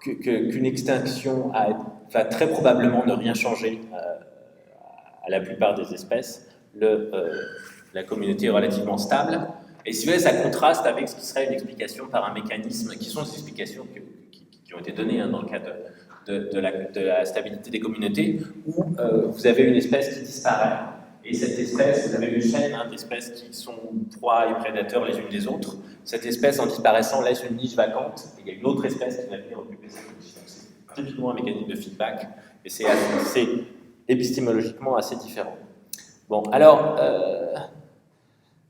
qu'une extinction va très probablement ne rien changer à la plupart des espèces, la communauté est relativement stable. Et si vous voulez, ça contraste avec ce qui serait une explication par un mécanisme, qui sont des explications qui ont été données dans le cadre de la stabilité des communautés, où vous avez une espèce qui disparaît. Et cette espèce, vous avez une chaîne d'espèces qui sont proies et prédateurs les unes des autres. Cette espèce, en disparaissant, laisse une niche vacante, et il y a une autre espèce qui va venir occuper cette niche. Donc c'est typiquement un mécanisme de feedback, et c'est épistémologiquement assez différent. Bon, alors,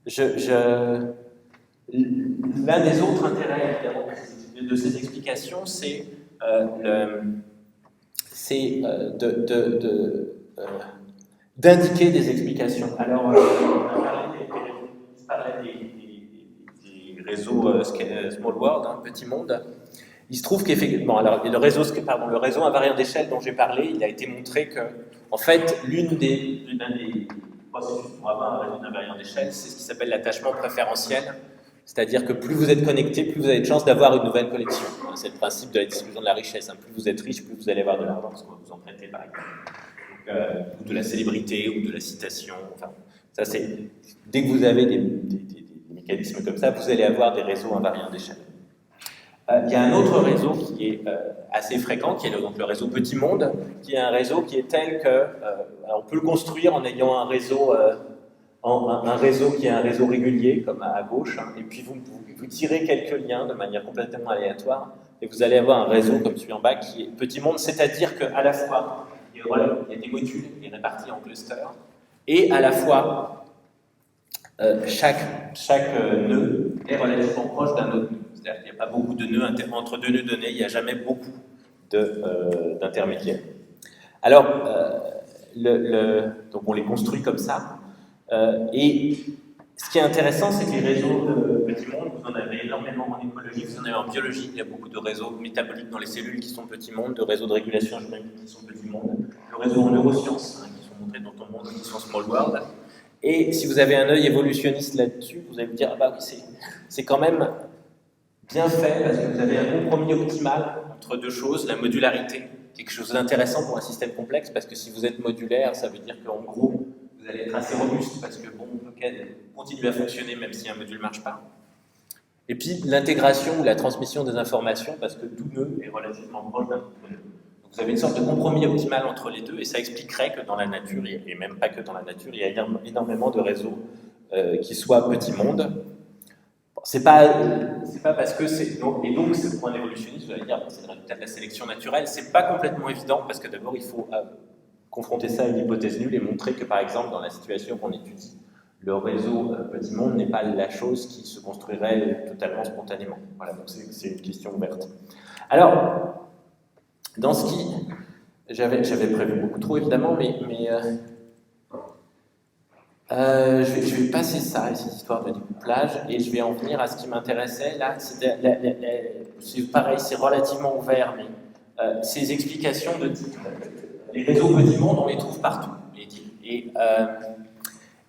l'un des autres intérêts, évidemment, de ces explications, c'est d'indiquer des explications. Alors, on parlait des réseaux Small World, Petit Monde. Il se trouve qu'effectivement, alors le réseau invariant d'échelle dont j'ai parlé, il a été montré que, en fait, l'un des processus pour avoir un réseau invariant d'échelle, c'est ce qui s'appelle l'attachement préférentiel. C'est-à-dire que plus vous êtes connecté, plus vous avez de chances d'avoir une nouvelle connexion. C'est le principe de la distribution de la richesse. Plus vous êtes riche, plus vous allez avoir de l'argent parce qu'on va vous en prêter, par exemple. ou de la célébrité, ou de la citation. Enfin, ça c'est dès que vous avez des mécanismes comme ça, vous allez avoir des réseaux invariants d'échelle. Il y a un autre réseau qui est assez fréquent, qui est donc le réseau Petit Monde, qui est un réseau qui est tel que on peut le construire en ayant un réseau, un réseau qui est un réseau régulier, comme à gauche, hein, et puis vous tirez quelques liens de manière complètement aléatoire, et vous allez avoir un réseau comme celui en bas qui est Petit Monde, c'est-à-dire qu'à la fois, il y a des modules qui sont répartis en clusters, et à la fois, chaque nœud est relativement proche d'un autre nœud. C'est-à-dire qu'il n'y a pas beaucoup de nœuds entre deux nœuds donnés, il n'y a jamais beaucoup d'intermédiaires. Alors, donc on les construit comme ça. Et ce qui est intéressant, c'est que les réseaux de petits mondes, vous en avez énormément en écologie, vous en avez en biologie, il y a beaucoup de réseaux métaboliques dans les cellules qui sont petits mondes, de réseaux de régulation génomique qui sont petits mondes, le réseau en neurosciences, hein, qui sont montrés dans ton monde, qui sont small world. Et si vous avez un œil évolutionniste là-dessus, vous allez vous dire, ah bah oui, c'est quand même bien fait, parce que vous avez un compromis optimal entre deux choses, la modularité, quelque chose d'intéressant pour un système complexe, parce que si vous êtes modulaire, ça veut dire qu'en gros, vous allez être assez robuste, parce que bon, on peut continuer à fonctionner même si un module ne marche pas. Et puis l'intégration ou la transmission des informations, parce que tout nœud est relativement proche d'un autre nœud. Donc vous avez une sorte de compromis optimal entre les deux, et ça expliquerait que dans la nature, et même pas que dans la nature, il y a énormément de réseaux qui soient petits mondes. C'est pas parce que c'est... Et donc, ce point évolutionniste, vous allez dire, c'est le résultat de la sélection naturelle. C'est pas complètement évident, parce que d'abord, il faut confronter ça à une hypothèse nulle et montrer que, par exemple, dans la situation qu'on étudie, le réseau petit monde n'est pas la chose qui se construirait totalement spontanément. Voilà, donc c'est une question ouverte. Alors, dans ce qui... J'avais prévu beaucoup trop, évidemment, mais je vais passer ça, cette histoire de découplage, et je vais en venir à ce qui m'intéressait. Là, c'est pareil, c'est relativement ouvert, mais ces explications de type, les réseaux petits mondes, on les trouve partout.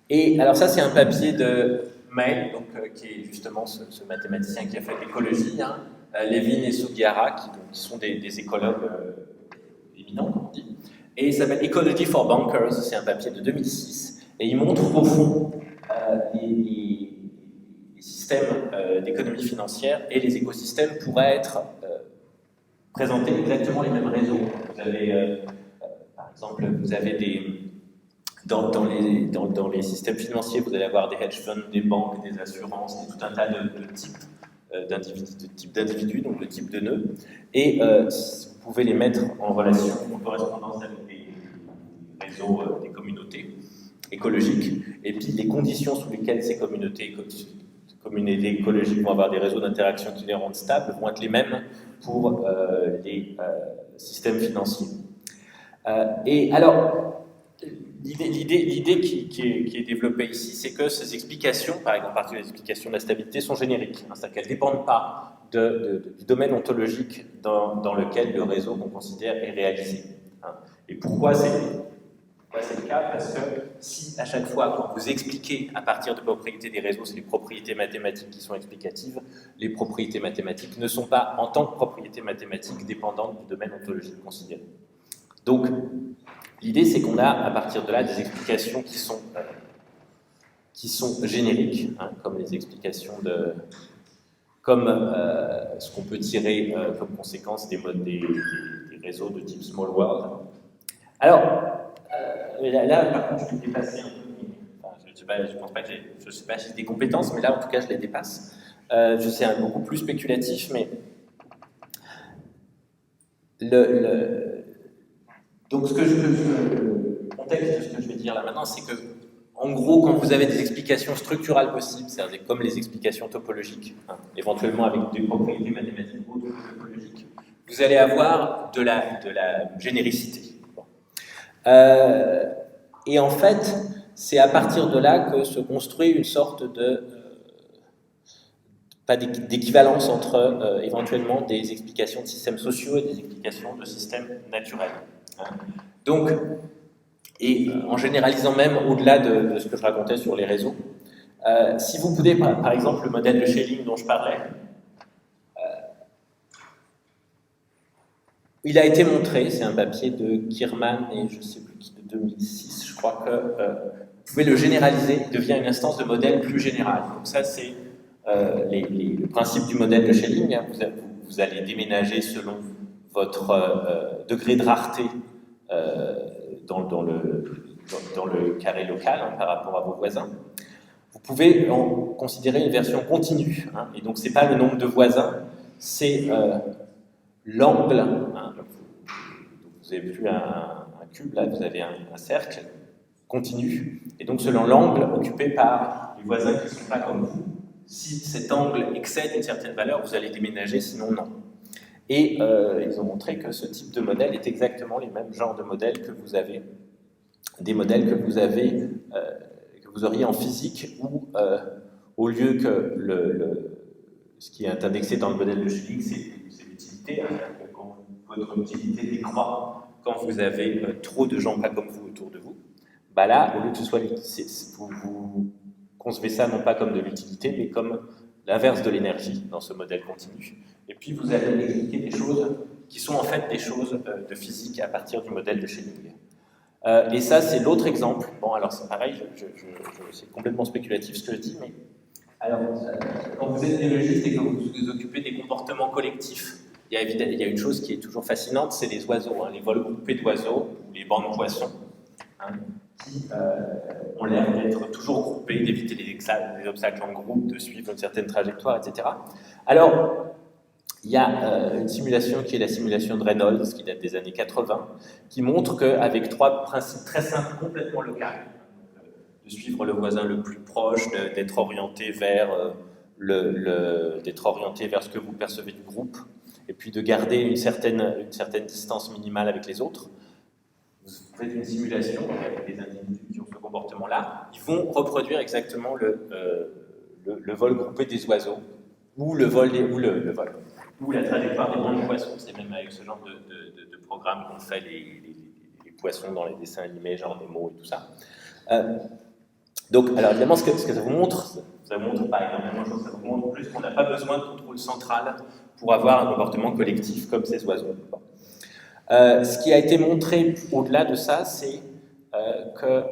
Et alors ça, c'est un papier de May, donc, qui est justement ce mathématicien qui a fait l'écologie, hein, Levin et Sugiura, qui sont des écologues éminents, comme on dit, et il s'appelle Ecology for Bankers, c'est un papier de 2006. Et il montre au fond les systèmes d'économie financière et les écosystèmes pourraient être présentés exactement les mêmes réseaux. Vous avez, par exemple, vous avez dans les systèmes financiers, vous allez avoir des hedge funds, des banques, des assurances, tout un tas de types d'individus, donc de types de nœuds. Et vous pouvez les mettre en relation, en correspondance avec des réseaux, des communautés écologiques, et puis les conditions sous lesquelles ces communautés écologiques vont avoir des réseaux d'interaction qui les rendent stables vont être les mêmes pour les systèmes financiers. Et alors, l'idée qui est développée ici, c'est que ces explications, par exemple, partie des explications de la stabilité, sont génériques, hein, c'est-à-dire qu'elles ne dépendent pas du domaine ontologique dans lequel le réseau qu'on considère est réalisé. Hein. Et pourquoi c'est le cas? Parce que si à chaque fois, quand vous expliquez à partir de propriétés des réseaux, c'est les propriétés mathématiques qui sont explicatives, les propriétés mathématiques ne sont pas, en tant que propriétés mathématiques, dépendantes du domaine ontologique considéré. Donc, l'idée, c'est qu'on a, à partir de là, des explications qui sont génériques, hein, comme les explications comme ce qu'on peut tirer comme conséquence des réseaux de type small world. Alors, là, par contre, je vais dépasser un peu. Enfin, je ne sais pas si j'ai des compétences, mais là, en tout cas, je les dépasse. C'est beaucoup plus spéculatif, mais donc, le contexte de ce que je vais dire là maintenant, c'est que, en gros, quand vous avez des explications structurales possibles, c'est-à-dire comme les explications topologiques, hein, éventuellement avec des propriétés mathématiques ou topologiques, vous allez avoir de la généricité. Bon. Et en fait, c'est à partir de là que se construit une sorte d'équivalence entre éventuellement des explications de systèmes sociaux et des explications de systèmes naturels. Hein. Donc, et en généralisant même au-delà de ce que je racontais sur les réseaux, si vous pouvez, par exemple, le modèle de Schelling dont je parlais, Il a été montré, c'est un papier de Kierman et je ne sais plus qui, de 2006, je crois que vous pouvez le généraliser, il devient une instance de modèle plus générale. Donc ça, c'est le principe du modèle de Schelling. Vous allez déménager selon votre degré de rareté dans le carré local par rapport à vos voisins. Vous pouvez en considérer une version continue, hein, et donc c'est pas le nombre de voisins, c'est l'angle. Hein, vous n'avez plus un cube, là vous avez un cercle continu, et donc selon l'angle occupé par les voisins qui ne sont pas comme vous, si cet angle excède une certaine valeur, vous allez déménager, sinon non. Et ils ont montré que ce type de modèle est exactement les mêmes genres de modèles que vous avez, des modèles que vous avez, que vous auriez en physique, où au lieu que ce qui est indexé dans le modèle de Schelling, c'est l'utilité, hein, quand votre utilité décroît quand vous avez trop de gens pas comme vous autour de vous. Bah là, au lieu que ce soit vous concevez ça non pas comme de l'utilité, mais comme l'inverse de l'énergie dans ce modèle continu. Et puis vous allez expliquer des choses qui sont en fait des choses de physique à partir du modèle de Schelling. Et ça, c'est l'autre exemple. Bon, alors c'est pareil, c'est complètement spéculatif ce que je dis, mais alors, quand vous êtes biologiste et que vous vous occupez des comportements collectifs, il y a une chose qui est toujours fascinante, c'est les oiseaux, hein, les vols groupés d'oiseaux, ou les bancs de poissons, hein, qui ont l'air d'être toujours groupés, d'éviter les obstacles en groupe, de suivre une certaine trajectoire, etc. Alors, il y a une simulation qui est la simulation de Reynolds, qui date des années 80, qui montre qu'avec 3 principes très simples, complètement locaux, de suivre le voisin le plus proche, d'être orienté vers d'être orienté vers ce que vous percevez du groupe, et puis de garder une certaine distance minimale avec les autres. Vous faites une simulation avec des individus qui ont ce comportement-là, ils vont reproduire exactement le vol groupé des oiseaux, ou le vol ou la trajectoire des bancs de poissons. C'est même avec ce genre de programme qu'on fait les poissons dans les dessins animés, genre Nemo et tout ça. Donc, alors évidemment, ce que ça vous montre pas énormément de choses, ça vous montre plus qu'on n'a pas besoin de contrôle central pour avoir un comportement collectif comme ces oiseaux. Ce qui a été montré au-delà de ça, c'est que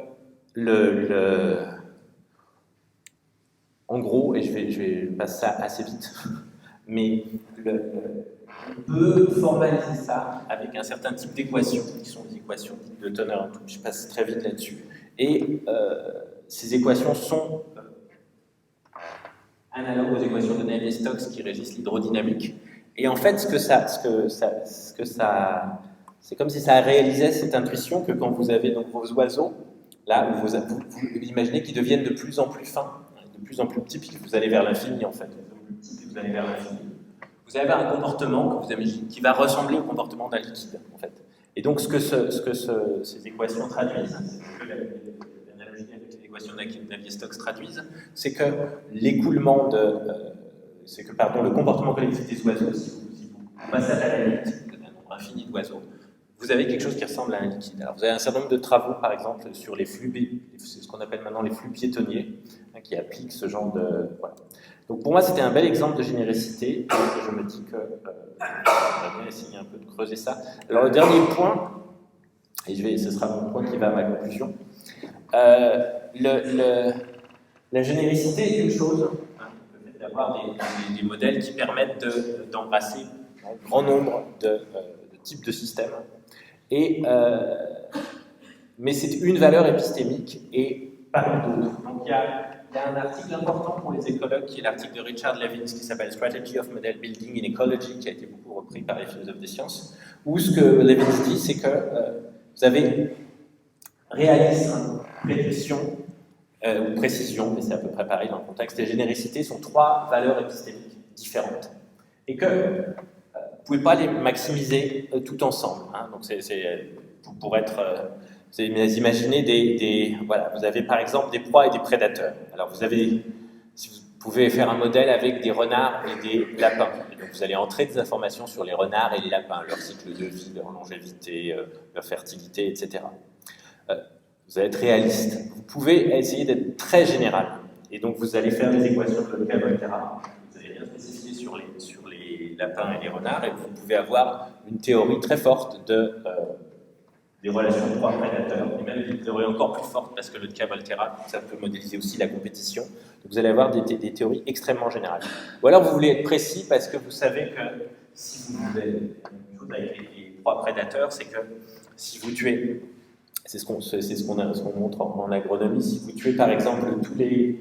en gros, et je vais passer ça assez vite, mais on peut formaliser ça avec un certain type d'équations, qui sont des équations de Turner. Je passe très vite là-dessus. Et ces équations sont analogues aux équations de Navier-Stokes qui régissent l'hydrodynamique. Et en fait, c'est comme si ça réalisait cette intuition que quand vous avez donc vos oiseaux, là, vous imaginez qu'ils deviennent de plus en plus fins, de plus en plus petits, puis vous allez vers l'infini en fait. Vous allez vers l'infini. Vous allez avoir un comportement que vous imaginez, qui va ressembler au comportement d'un liquide en fait. Et donc, ce que ces équations traduisent, ce que l'analogie avec les équations de Navier-Stokes traduisent, c'est que l'écoulement le comportement collectif des oiseaux, si vous passez à la limite d'un nombre infini d'oiseaux, vous avez quelque chose qui ressemble à un liquide. Alors, vous avez un certain nombre de travaux, par exemple, sur les flux, c'est ce qu'on appelle maintenant les flux piétonniers, hein, qui appliquent ce genre de... Voilà. Donc, pour moi, c'était un bel exemple de généricité. Je me dis que on va bien essayer un peu de creuser ça. Alors, le dernier point, et ce sera mon point qui va à ma conclusion, la généricité est une chose, hein, le fait d'avoir des modèles qui permettent d'embrasser un grand nombre de types de systèmes. Mais c'est une valeur épistémique et pas une autre. Donc il y a un article important pour les écologues qui est l'article de Richard Levins qui s'appelle Strategy of Model Building in Ecology, qui a été beaucoup repris par les philosophes des sciences, où ce que Levins dit, c'est que vous avez réalisme, prédiction ou précision, mais c'est à peu près pareil dans le contexte, et généricité sont 3 valeurs épistémiques différentes. Et que vous ne pouvez pas les maximiser tout ensemble. Hein. Donc, pour être... vous imaginez voilà, vous avez par exemple des proies et des prédateurs. Alors, si vous pouvez faire un modèle avec des renards et des lapins. Et donc, vous allez entrer des informations sur les renards et les lapins, leur cycle de vie, leur longévité, leur fertilité, etc. Vous allez être réaliste. Vous pouvez essayer d'être très général. Et donc, vous allez faire des équations de Locke, etc. Vous allez bien spécifier sur lapins et les renards, et vous pouvez avoir une théorie très forte des relations de proie-prédateur, et même des théories encore plus fortes, parce que le cas Volterra, ça peut modéliser aussi la compétition. Donc vous allez avoir des théories extrêmement générales. Ou alors vous voulez être précis, parce que vous savez que si vous avez une chose avec les proies-prédateurs, c'est que si vous tuez, c'est ce qu'on montre en agronomie, si vous tuez par exemple tous les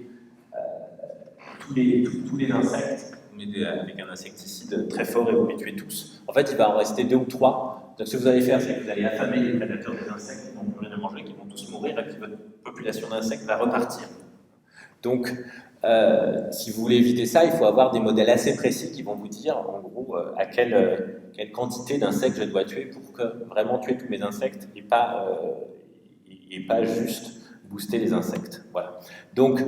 insectes, vous mettez avec un insecticide très fort et vous les tuez tous, en fait il va en rester 2 ou 3. Donc ce que vous allez faire, c'est que vous allez affamer les prédateurs des insectes qui vont plus rien à manger, qui vont tous mourir, et puis votre population d'insectes va repartir. Donc si vous voulez éviter ça, il faut avoir des modèles assez précis qui vont vous dire en gros à quelle quantité d'insectes je dois tuer pour que vraiment tuer tous mes insectes et pas juste booster les insectes. Voilà. Donc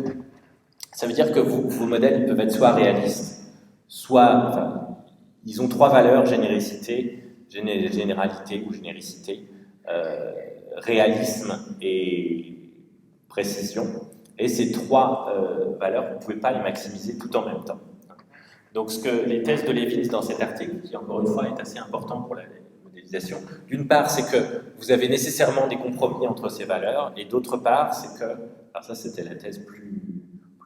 ça veut dire que vos modèles ils peuvent être soit réalistes, soit ils ont 3 valeurs: généricité, généralité ou généricité, réalisme et précision. Et ces 3 valeurs, vous ne pouvez pas les maximiser tout en même temps. Donc les thèses de Levins dans cet article, qui encore une fois est assez important pour la modélisation, d'une part c'est que vous avez nécessairement des compromis entre ces valeurs, et d'autre part c'est que, alors ça c'était la thèse plus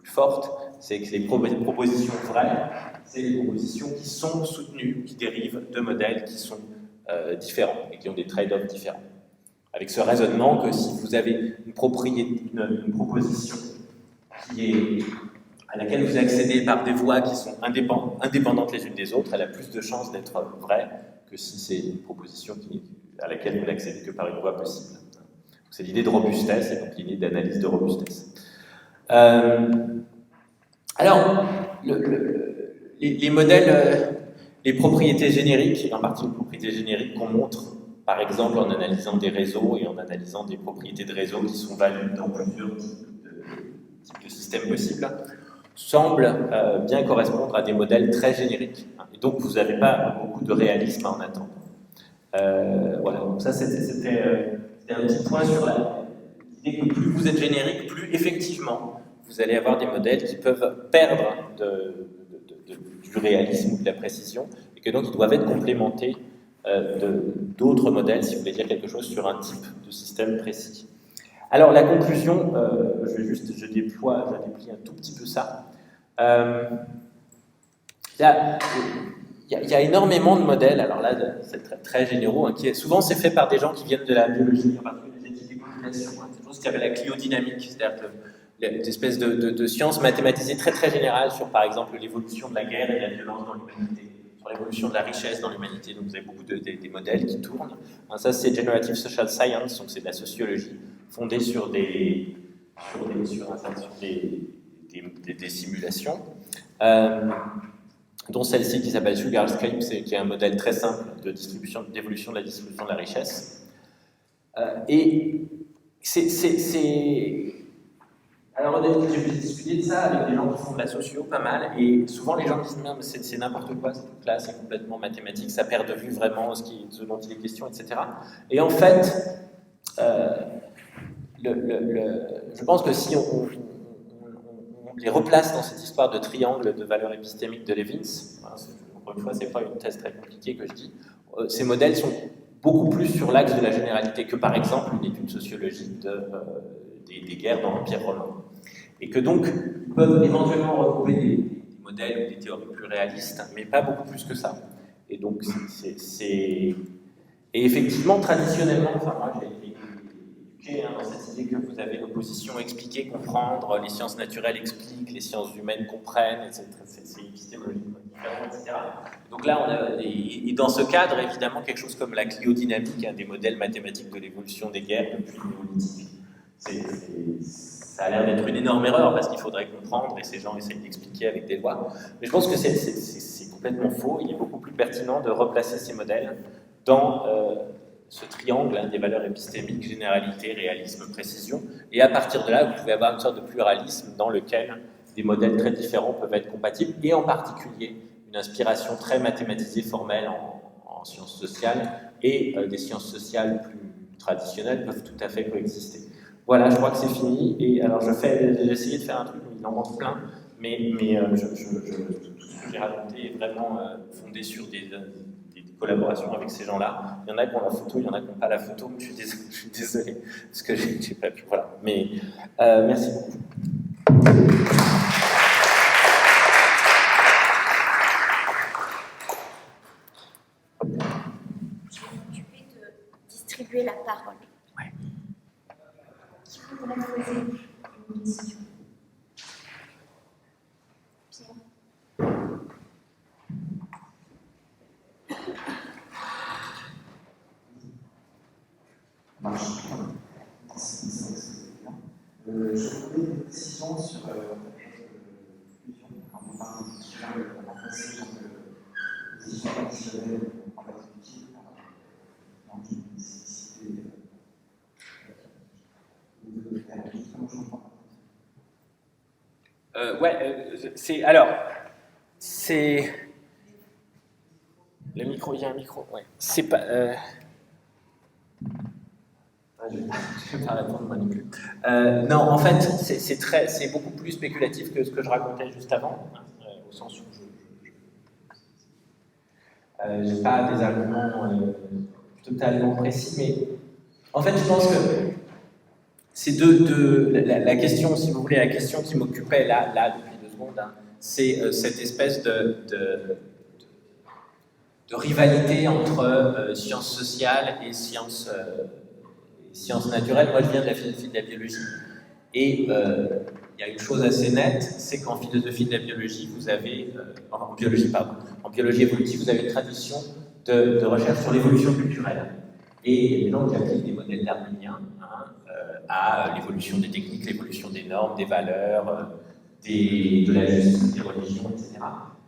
forte, c'est que les propositions vraies, c'est les propositions qui sont soutenues, qui dérivent de modèles qui sont différents et qui ont des trade-offs différents. Avec ce raisonnement que si vous avez une proposition à laquelle vous accédez par des voies qui sont indépendantes les unes des autres, elle a plus de chances d'être vraie que si c'est une proposition à laquelle vous n'accédez que par une voie possible. C'est l'idée de robustesse et donc l'idée d'analyse de robustesse. Alors, les modèles, les propriétés génériques, en partie les propriétés génériques qu'on montre, par exemple en analysant des réseaux et en analysant des propriétés de réseaux qui sont values dans plusieurs types de systèmes possibles, semblent bien correspondre à des modèles très génériques. Et donc vous n'avez pas beaucoup de réalisme à en attendre. Voilà, donc ça c'était un petit point sur l'idée que plus vous êtes générique, plus effectivement vous allez avoir des modèles qui peuvent perdre du réalisme ou de la précision, et que donc ils doivent être complémentés d'autres modèles si vous voulez dire quelque chose sur un type de système précis. Alors la conclusion, je déplie un tout petit peu ça. Il y a énormément de modèles, alors là c'est très, très généraux, souvent c'est fait par des gens qui viennent de la biologie, en particulier des études des populations, c'est chose qui s'appelle la cliodynamique, c'est-à-dire une espèce de science mathématisée très très générale sur par exemple l'évolution de la guerre et de la violence dans l'humanité, sur l'évolution de la richesse dans l'humanité. Donc vous avez beaucoup des modèles qui tournent. Alors, ça c'est Generative Social Science, donc c'est de la sociologie fondée sur des simulations, dont celle-ci qui s'appelle Sugarscape, qui est un modèle très simple d'évolution de la distribution de la richesse. Et alors, j'ai discuté de ça avec des gens qui font de la socio, pas mal, et souvent les gens disent non, mais c'est n'importe quoi, cette classe, c'est complètement mathématique, ça perd de vue vraiment ce dont il est question, etc. Et en fait, je pense que si on les replace dans cette histoire de triangle de valeur épistémique de Levins, encore une fois, c'est pas une thèse très compliquée que je dis, ces modèles sont beaucoup plus sur l'axe de la généralité que par exemple une étude sociologique des guerres dans l'Empire romain. Et que donc, ils peuvent éventuellement retrouver des modèles ou des théories plus réalistes, mais pas beaucoup plus que ça. Et donc, et effectivement, traditionnellement, enfin moi j'ai été éduqué dans cette idée que vous avez l'opposition expliquer, comprendre, les sciences naturelles expliquent, les sciences humaines comprennent, etc. C'est épistémologiquement différent, etc. Donc là, on a, et dans ce cadre, évidemment, quelque chose comme la cliodynamique, des modèles mathématiques de l'évolution des guerres depuis le néolithique. Ça a l'air d'être une énorme erreur parce qu'il faudrait comprendre et ces gens essayent d'expliquer avec des lois. Mais je pense que c'est complètement faux. Il est beaucoup plus pertinent de replacer ces modèles dans ce triangle des valeurs épistémiques, généralité, réalisme, précision. Et à partir de là, vous pouvez avoir une sorte de pluralisme dans lequel des modèles très différents peuvent être compatibles, et en particulier une inspiration très mathématisée, formelle en sciences sociales, et des sciences sociales plus traditionnelles peuvent tout à fait coexister. Voilà, je crois que c'est fini. Et alors, j'ai essayé de faire un truc, mais il en manque plein. Mais tout ce que j'ai raconté est vraiment fondé fondé sur des collaborations avec ces gens-là. Il y en a qui ont la photo, il y en a qui n'ont pas la photo, mais je suis désolé parce que j'ai pas pu. Voilà. Mais merci beaucoup. Je vais m'occuper de distribuer la parole. Ouais. Qui voudrait poser une question? Pierre. Je voulais une précision sur votre conclusion quand on parle de remplacer les positions traditionnelles en perspective par l'anti-nécessité de faire comment je comprends. C'est le micro, il y a un micro, ouais. C'est pas. Je ne vais pas répondre moi non plus. Non, en fait, c'est beaucoup plus spéculatif que ce que je racontais juste avant, au sens où je n'ai pas des arguments totalement précis, mais en fait, je pense que c'est la question, si vous voulez, la question qui m'occupait là depuis 2 secondes, hein, c'est cette espèce de rivalité entre sciences sociales et sciences naturelles. Moi, je viens de la philosophie de la biologie. Et il y a une chose assez nette, c'est qu'en philosophie de la biologie, vous avez, en biologie évolutive, vous avez une tradition de recherche sur l'évolution culturelle. Et il y a des gens qui appliquent des modèles darwiniens à l'évolution des techniques, l'évolution des normes, des valeurs, de la justice, des religions, etc.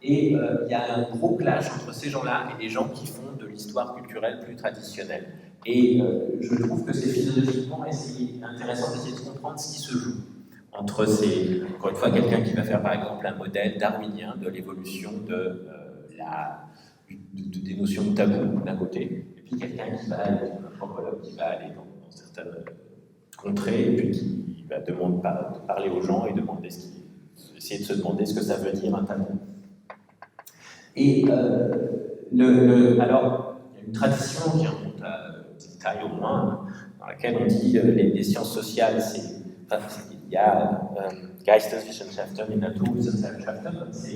Et il y a un gros clash entre ces gens-là et les gens qui font de l'histoire culturelle plus traditionnelle. Et je trouve que c'est philosophiquement intéressant d'essayer de comprendre ce qui se joue entre encore une fois, quelqu'un qui va faire par exemple un modèle darwinien de l'évolution des notions de tabou d'un côté, et puis quelqu'un qui va aller, un anthropologue qui va aller dans certaines contrées, et puis qui va parler aux gens et essayer de se demander ce que ça veut dire un tabou. Et alors, il y a une tradition qui remonte à petite taille au moins, dans laquelle on dit les sciences sociales, il y a Geisteswissenschaften et Naturwissenschaften, c'est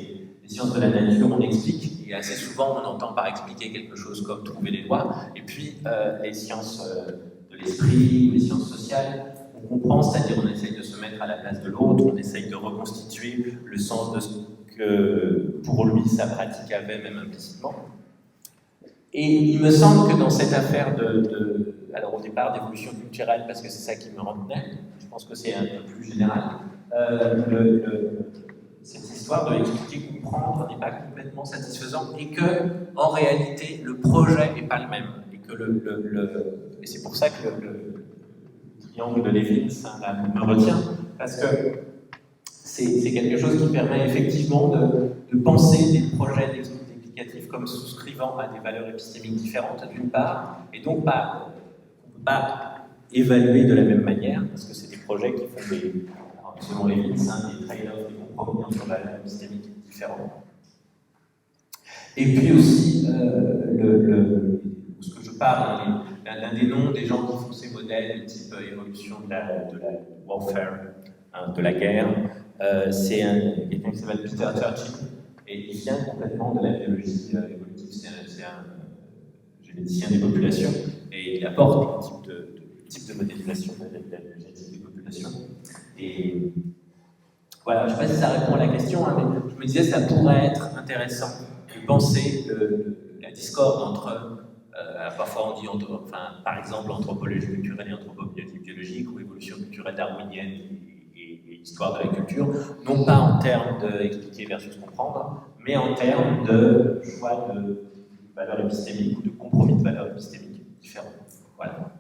les sciences de la nature, on explique, et assez souvent on entend par expliquer quelque chose comme trouver les lois, et puis les sciences de l'esprit, les sciences sociales, on comprend, c'est-à-dire on essaye de se mettre à la place de l'autre, on essaye de reconstituer le sens de ce que pour lui sa pratique avait, même implicitement. Et il me semble que dans cette affaire alors au départ d'évolution culturelle, parce que c'est ça qui me retenait, je pense que c'est un peu plus général, cette histoire de expliquer, comprendre n'est pas complètement satisfaisant et que, en réalité, le projet n'est pas le même. Et que et c'est pour ça que le triangle de Leibniz me retient, parce que c'est quelque chose qui permet effectivement de penser des projets explicatifs comme souscrivant à des valeurs épistémiques différentes, d'une part, et donc on ne peut pas évaluer de la même manière, parce que c'est des projets qui font selon Leibniz, des trade-offs, des compromis entre valeurs épistémiques différentes. Et puis aussi, ce que je parle, l'un des noms des gens qui font ces modèles, type évolution de la warfare, de la guerre, c'est quelqu'un qui s'appelle Peter Churchill, et il vient complètement de la biologie évolutive, c'est un généticien des populations, et il apporte un type de modélisation de la génétique des populations. Et voilà, je ne sais pas si ça répond à la question, hein, mais je me disais que ça pourrait être intéressant de penser la discorde entre, parfois on dit, par exemple, anthropologie culturelle et anthropologie biologique, ou évolution culturelle darwinienne et histoire de la culture, non pas en termes d'expliquer versus comprendre, mais en termes de choix de valeurs épistémiques ou de compromis de valeurs épistémiques différents. Voilà.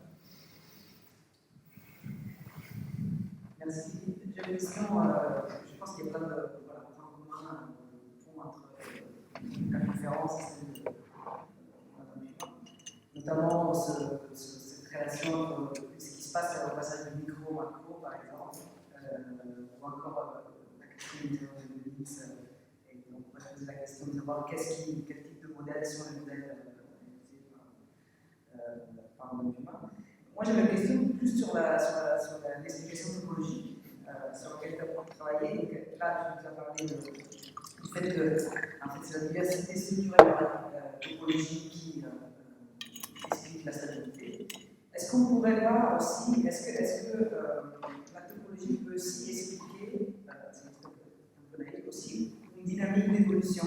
Merci. J'ai une question, je pense qu'il y a plein de points communs entre la conférence et notamment cette création, ce qui se passe au passage du micro au macro, par exemple, ou encore la question de Leibniz, et donc on va poser la question de savoir quel type de modèles sur les modèles utilisés par le monde humain. Moi, j'avais une question plus sur l'explication topologique sur laquelle tu as travaillé. Donc, là, tu nous as parlé du fait que c'est la diversité structurelle de la topologie qui explique la stabilité. Est-ce qu'on pourrait voir aussi, est-ce que la topologie peut aussi expliquer, c'est un peu naïf aussi, une dynamique d'évolution?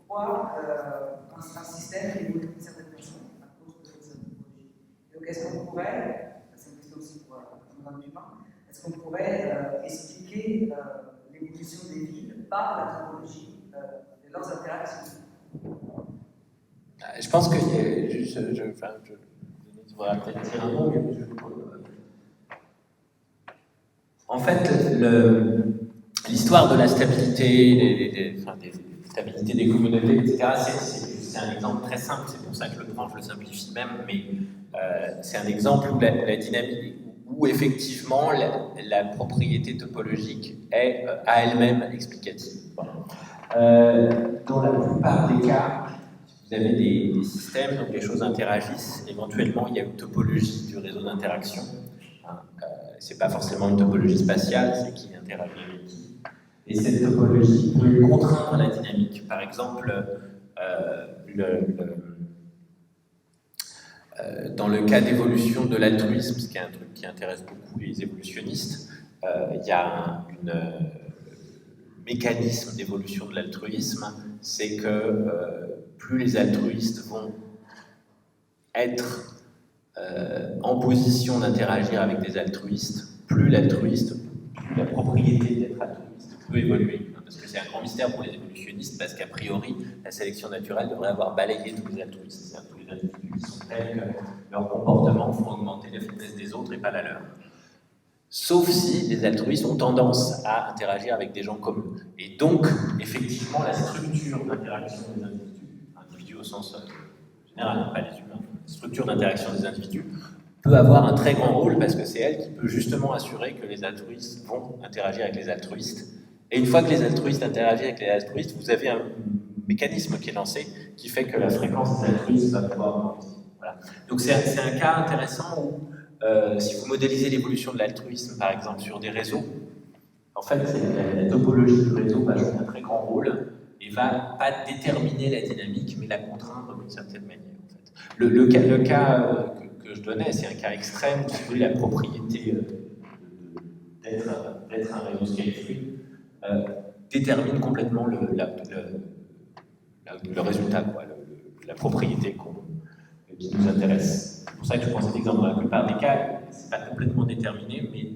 Pourquoi un système évolue d'une certaine façon à cause de sa topologie? Donc, est-ce qu'on pourrait, c'est une question aussi pour Madame Dumas, est-ce qu'on pourrait expliquer l'évolution des villes par la topologie de leurs interactions? Je pense que je voudrais peut-être dire un mot, mais en fait, l'histoire de la stabilité, des stabilités des communautés, etc., c'est un exemple très simple, c'est pour ça que je le simplifie même, mais c'est un exemple où la dynamique, où effectivement la propriété topologique est à elle-même explicative. Dans la plupart des cas, vous avez des systèmes, donc les choses interagissent, éventuellement il y a une topologie du réseau d'interaction. C'est pas forcément une topologie spatiale, c'est qui interagit avec qui. Et cette topologie peut contraindre la dynamique. Par exemple, dans le cas d'évolution de l'altruisme, ce qui est un truc qui intéresse beaucoup les évolutionnistes, il y a un mécanisme d'évolution de l'altruisme, c'est que plus les altruistes vont être en position d'interagir avec des altruistes, plus la propriété d'être altruiste peut évoluer. Parce que c'est un grand mystère pour les évolutionnistes, parce qu'a priori, la sélection naturelle devrait avoir balayé tous les altruistes. C'est-à-dire tous les individus qui sont tels que leur comportement font augmenter la faiblesse des autres et pas la leur. Sauf si les altruistes ont tendance à interagir avec des gens comme eux. Et donc, effectivement, la structure d'interaction des individus au sens général, pas les humains, la structure d'interaction des individus peut avoir un très grand rôle parce que c'est elle qui peut justement assurer que les altruistes vont interagir avec les altruistes. Et une fois que les altruistes interagissent avec les altruistes, vous avez un mécanisme qui est lancé qui fait que la fréquence des altruistes va pouvoir augmenter. Voilà. Donc c'est un cas intéressant où si vous modélisez l'évolution de l'altruisme, par exemple, sur des réseaux, en fait, la topologie du réseau va jouer un très grand rôle et va pas déterminer la dynamique, mais la contraindre d'une certaine manière. En fait. Le cas que je donnais, c'est un cas extrême où, si vous voulez, la propriété d'être un réseau scale-free détermine complètement le résultat, quoi, la propriété qui nous intéresse. C'est pour ça que je prends cet exemple. Dans la plupart des cas, ce n'est pas complètement déterminé, mais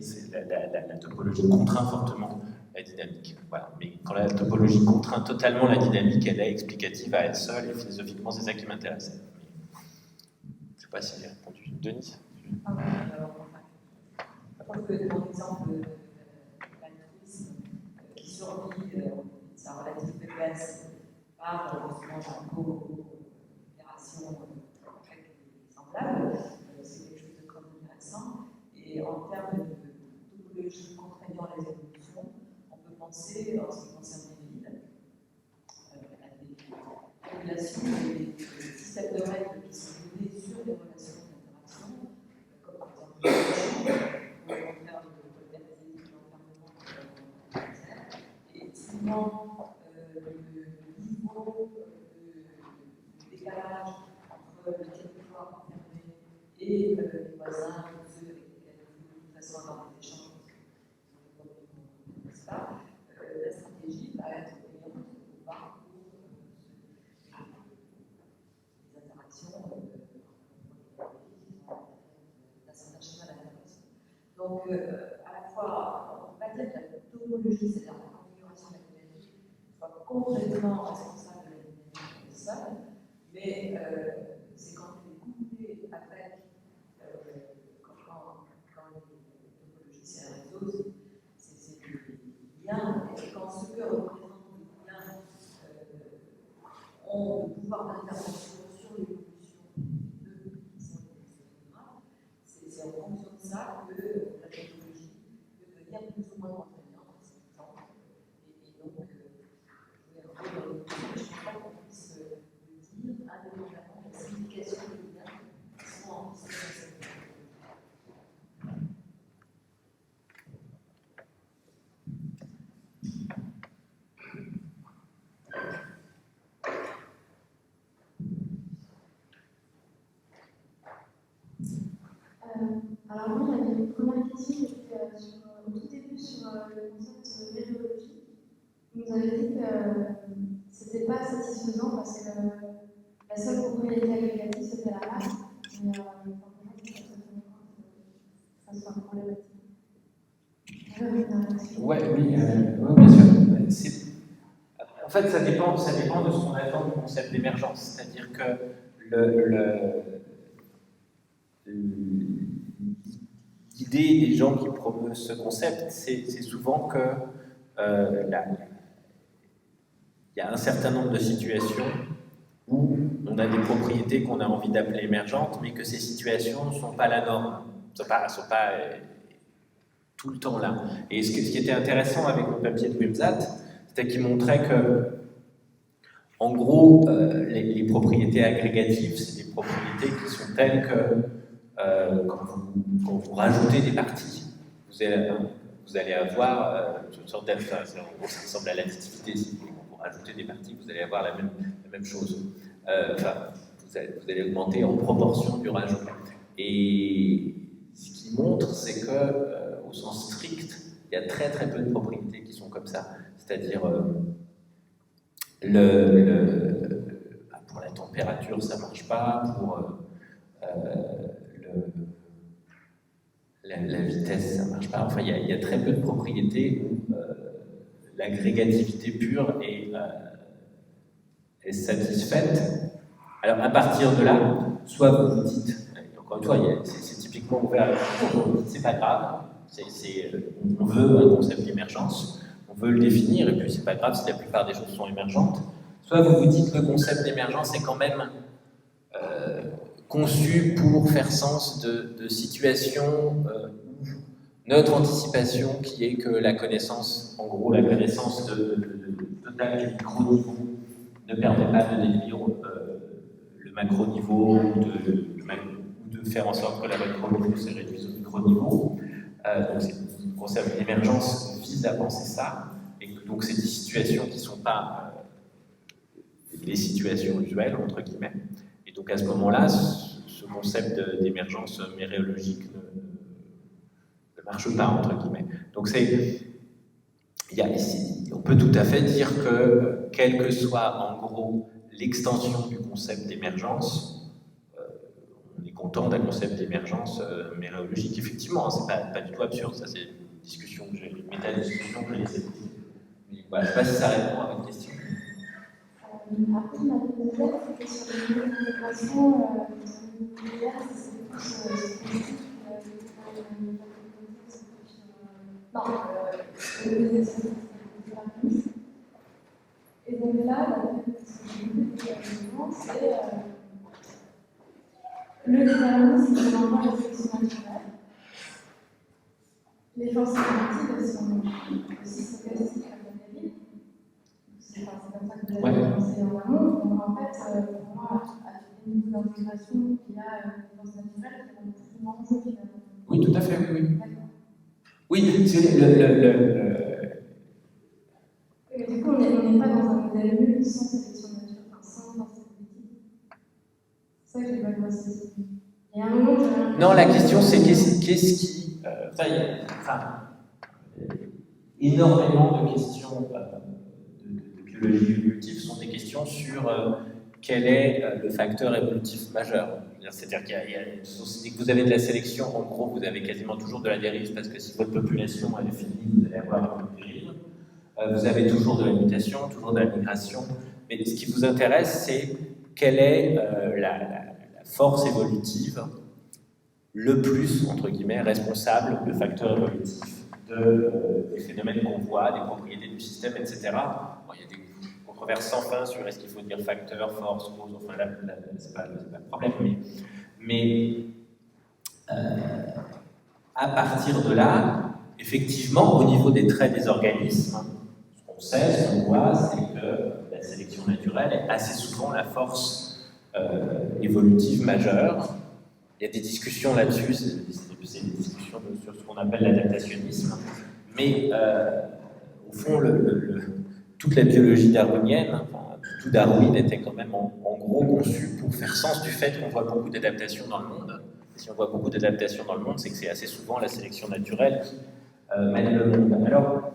la topologie contraint fortement la dynamique. Voilà. Mais quand la topologie contraint totalement la dynamique, elle est explicative à elle seule, et philosophiquement, c'est ça qui m'intéresse. Je ne sais pas si j'ai répondu. Denis? Je pense que mon exemple de l'altruisme qui survit sa relative faiblesse par justement une coopération avec les semblables, c'est quelque chose de très intéressant. Et en termes de topologie contraignant les évolutions, on peut penser, en ce qui concerne les villes, à des régulations, des systèmes de règles qui sont donnés sur les relations d'interaction, comme par exemple et typiquement le niveau de décalage entre le territoire fermé et les voisins, ceux avec lesquels de toute façon avoir des échanges, n'est-ce pas, la stratégie va être payante ou pas pour les interactions d'un certain schéma d'interaction. Donc, à la fois, on ne peut pas dire que la topologie, c'est-à-dire la configuration de la dynamique, soit complètement responsable de la dynamique seule, mais c'est quand elle est couplée avec, quand les topologies, c'est un réseau, c'est des liens, et quand ce que représentent les liens ont le pouvoir d'intervention sur l'évolution de c'est en fonction de ça que la technologie peut devenir plus ou moins contraignante, et donc jouer un rôle dans l'évolution. Je ne pense pas qu'on puisse Alors moi, j'avais une première question qui était au tout début sur le concept météorologie. Vous nous avez dit que c'était pas satisfaisant parce que la seule propriété agrégative c'était la masse, mais ça soit problématique. Oui, bien sûr. En fait, ça dépend de ce qu'on attend du concept d'émergence. C'est-à-dire que l'idée des gens qui promeuvent ce concept, c'est souvent que il y a un certain nombre de situations où on a des propriétés qu'on a envie d'appeler émergentes, mais que ces situations ne sont pas la norme, ne sont pas tout le temps là. Et ce qui était intéressant avec le papier de Wimsatt, c'était qu'il montrait que, en gros, les propriétés agrégatives, c'est des propriétés qui sont telles que quand vous rajoutez des parties, vous allez avoir une sorte d'alpha. En gros, ça ressemble à l'additivité. Si vous rajoutez des parties, vous allez avoir la même chose. Vous allez augmenter en proportion du rajout. Et ce qui montre, c'est que, au sens strict, il y a très très peu de propriétés qui sont comme ça. C'est-à-dire, pour la température, ça ne marche pas. Pour la vitesse, ça ne marche pas. Enfin, il y a très peu de propriétés où l'agrégativité pure est satisfaite. Alors, à partir de là, soit vous vous dites, encore une fois, c'est typiquement ouvert à la culture, c'est pas grave, on veut un concept d'émergence, on veut le définir, et puis c'est pas grave si la plupart des choses sont émergentes. Soit vous vous dites que le concept d'émergence est quand même conçu pour faire sens de situations où notre anticipation, qui est que la connaissance, en gros la connaissance totale du micro-niveau, ne permet pas de déduire le macro-niveau ou de faire en sorte que la macro-niveau se réduise au micro-niveau. Donc le concept d'émergence vise à penser ça, et donc c'est des situations qui ne sont pas les situations usuelles, entre guillemets. Et donc à ce moment-là, ce concept d'émergence méréologique ne marche pas, entre guillemets. Donc on peut tout à fait dire que, quelle que soit en gros l'extension du concept d'émergence, on est content d'un concept d'émergence méréologique. Effectivement, c'est pas du tout absurde, ça c'est une discussion que une méta-discussion que j'ai laissée. Mais voilà, je ne sais pas si ça répond à votre question. Après, ma deuxième c'était sur les migrations nucléaires, c'est plus et donc là, ce que j'ai vu également, c'est le déterminisme, c'est vraiment la sélection naturelle. Les forces collectives sont aussi stochastiques à mon avis. C'est comme ça que vous avez pensé en amont. Donc en fait, pour moi, à tous les niveaux d'intégration, il y a des forces naturelles qui ont plus d'enjeux finalement. Oui, tout à fait, oui. Oui, c'est mais du coup, on n'est pas dans un modèle nul sans sélection naturelle, enfin sans force politique. C'est ça que j'ai pas compris. Il y a un moment où non, la question c'est qu'est-ce qui. Énormément de questions de biologie évolutive sont des questions sur quel est le facteur évolutif majeur. C'est-à-dire dès que vous avez de la sélection, en gros, vous avez quasiment toujours de la dérive, parce que si votre population elle est finie, vous allez avoir une dérive. Vous avez toujours de la mutation, toujours de la migration. Mais ce qui vous intéresse, c'est quelle est la force évolutive le plus, entre guillemets, responsable, le facteur évolutif des phénomènes qu'on voit, des propriétés du système, etc. Bon, il y a des controverses sans fin sur est-ce qu'il faut dire facteur, force, cause, enfin là, c'est pas le problème, mais à partir de là, effectivement, au niveau des traits des organismes, ce qu'on sait, ce qu'on voit, c'est que la sélection naturelle est assez souvent la force évolutive majeure. Il y a des discussions là-dessus, c'est des discussions sur ce qu'on appelle l'adaptationnisme, mais au fond, toute la biologie darwinienne, enfin, tout Darwin était quand même en gros conçu pour faire sens du fait qu'on voit beaucoup d'adaptations dans le monde, si on voit beaucoup d'adaptations dans le monde, c'est que c'est assez souvent la sélection naturelle qui mène le monde. Alors,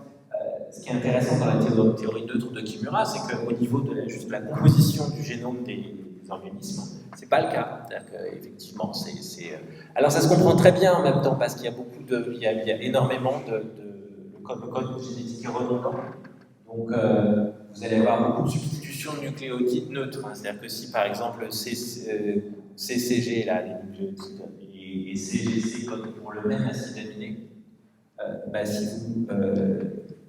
ce qui est intéressant dans la théorie neutre de Kimura, c'est qu'au niveau de juste la composition du génome des organismes, c'est pas le cas. C'est-à-dire qu'effectivement, alors ça se comprend très bien en même temps, parce qu'il y a il y a énormément le code génétique est redondant. Donc, vous allez avoir beaucoup de substitutions de nucléotides neutres. Hein. C'est-à-dire que si, par exemple, CCG, là, les nucléotides, et CGC codent pour le même acide aminé, si vous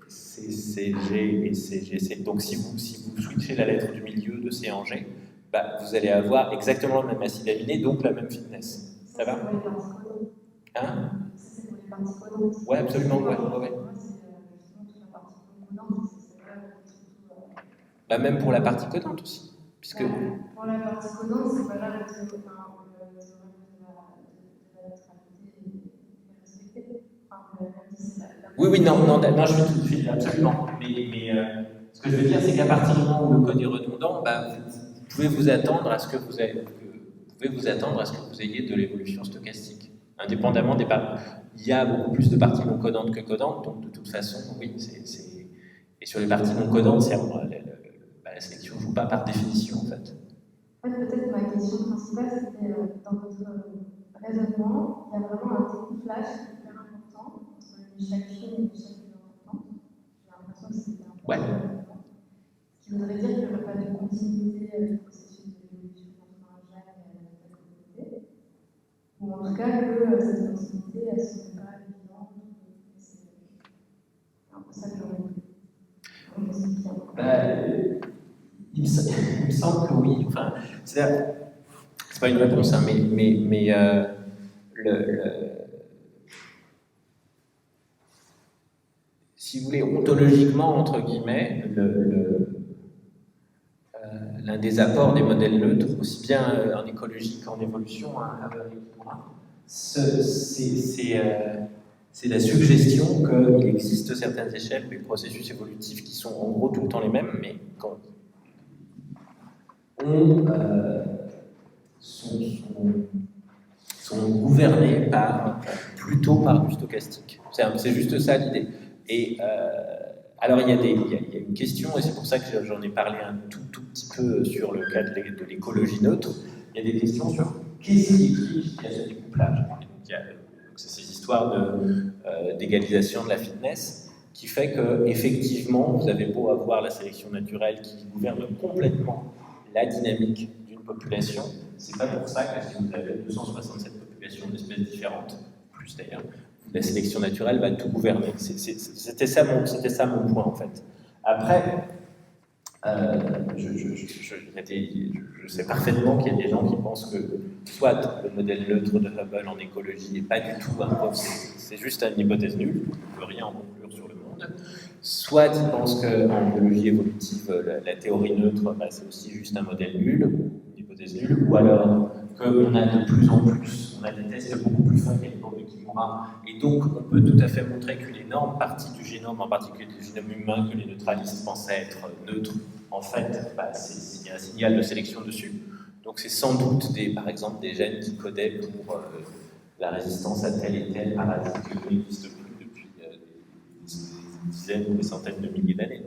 CCG et CGC, donc si vous switchez la lettre du milieu de C en G, vous allez avoir exactement le même acide aminé, donc la même fitness. Ça va? Hein? C'est pour les parties connantes. Ouais, absolument, ouais. Même pour la partie codante aussi. Puisque... Pour la partie codante, c'est pas là le théorème de la neutralité. Oui, non, je suis absolument. Mais ce que je veux dire, c'est qu'à partir du moment où le code est redondant, vous pouvez vous attendre à ce que vous ayez de l'évolution stochastique. Indépendamment des parties. Il y a beaucoup plus de parties non codantes que codantes, donc de toute façon, oui, et sur les parties non codantes, la sélection ne joue pas par définition, en fait. Peut-être ma question principale, c'était dans votre raisonnement, il y a vraiment un découplage hyper important entre l'échelle fine et l'échelle plus importante. J'ai l'impression que c'était un peu important. Ce qui voudrait dire qu'il n'y aurait pas de continuité du processus d'évolution entre un gène et la communauté. Ou en tout cas que cette continuité, elle ne serait pas évidente. C'est un peu ça que j'aurais voulu. Il me semble que oui. Enfin, c'est pas une réponse, hein, mais si vous voulez, ontologiquement, entre guillemets, l'un des apports des modèles neutres, aussi bien en écologie qu'en évolution, c'est la suggestion qu'il existe certaines échelles des processus évolutifs qui sont en gros tout le temps les mêmes, mais quand sont gouvernés plutôt par du stochastique. C'est juste ça l'idée. Et alors il y a une question, et c'est pour ça que j'en ai parlé un tout petit peu sur le cas de l'écologie neutre. Il y a des questions sur qu'est-ce qui explique qu'il y a ce découplage. C'est ces histoires d'égalisation de la fitness qui fait que effectivement vous avez beau avoir la sélection naturelle qui gouverne complètement la dynamique d'une population, c'est pas pour ça que si vous avez 267 populations d'espèces différentes, plus d'ailleurs, la sélection naturelle va tout gouverner. C'était ça mon point en fait. Après, je sais parfaitement qu'il y a des gens qui pensent que soit le modèle neutre de Hubble en écologie n'est pas du tout c'est juste une hypothèse nulle, on ne peut rien en conclure sur le monde, soit ils pensent qu'en biologie évolutive, la théorie neutre, c'est aussi juste un modèle nul, une hypothèse nulle, ou alors qu'on a de plus en plus, on a des tests beaucoup plus fins qu'à de Kimura, et donc on peut tout à fait montrer qu'une énorme partie du génome, en particulier du génome humain, que les neutralistes pensaient être neutre, en fait, il y a un signal de sélection dessus. Donc c'est sans doute, par exemple, des gènes qui codaient pour la résistance à tel et tel parasite qui n'existe plus depuis des dizaines ou des centaines de milliers d'années.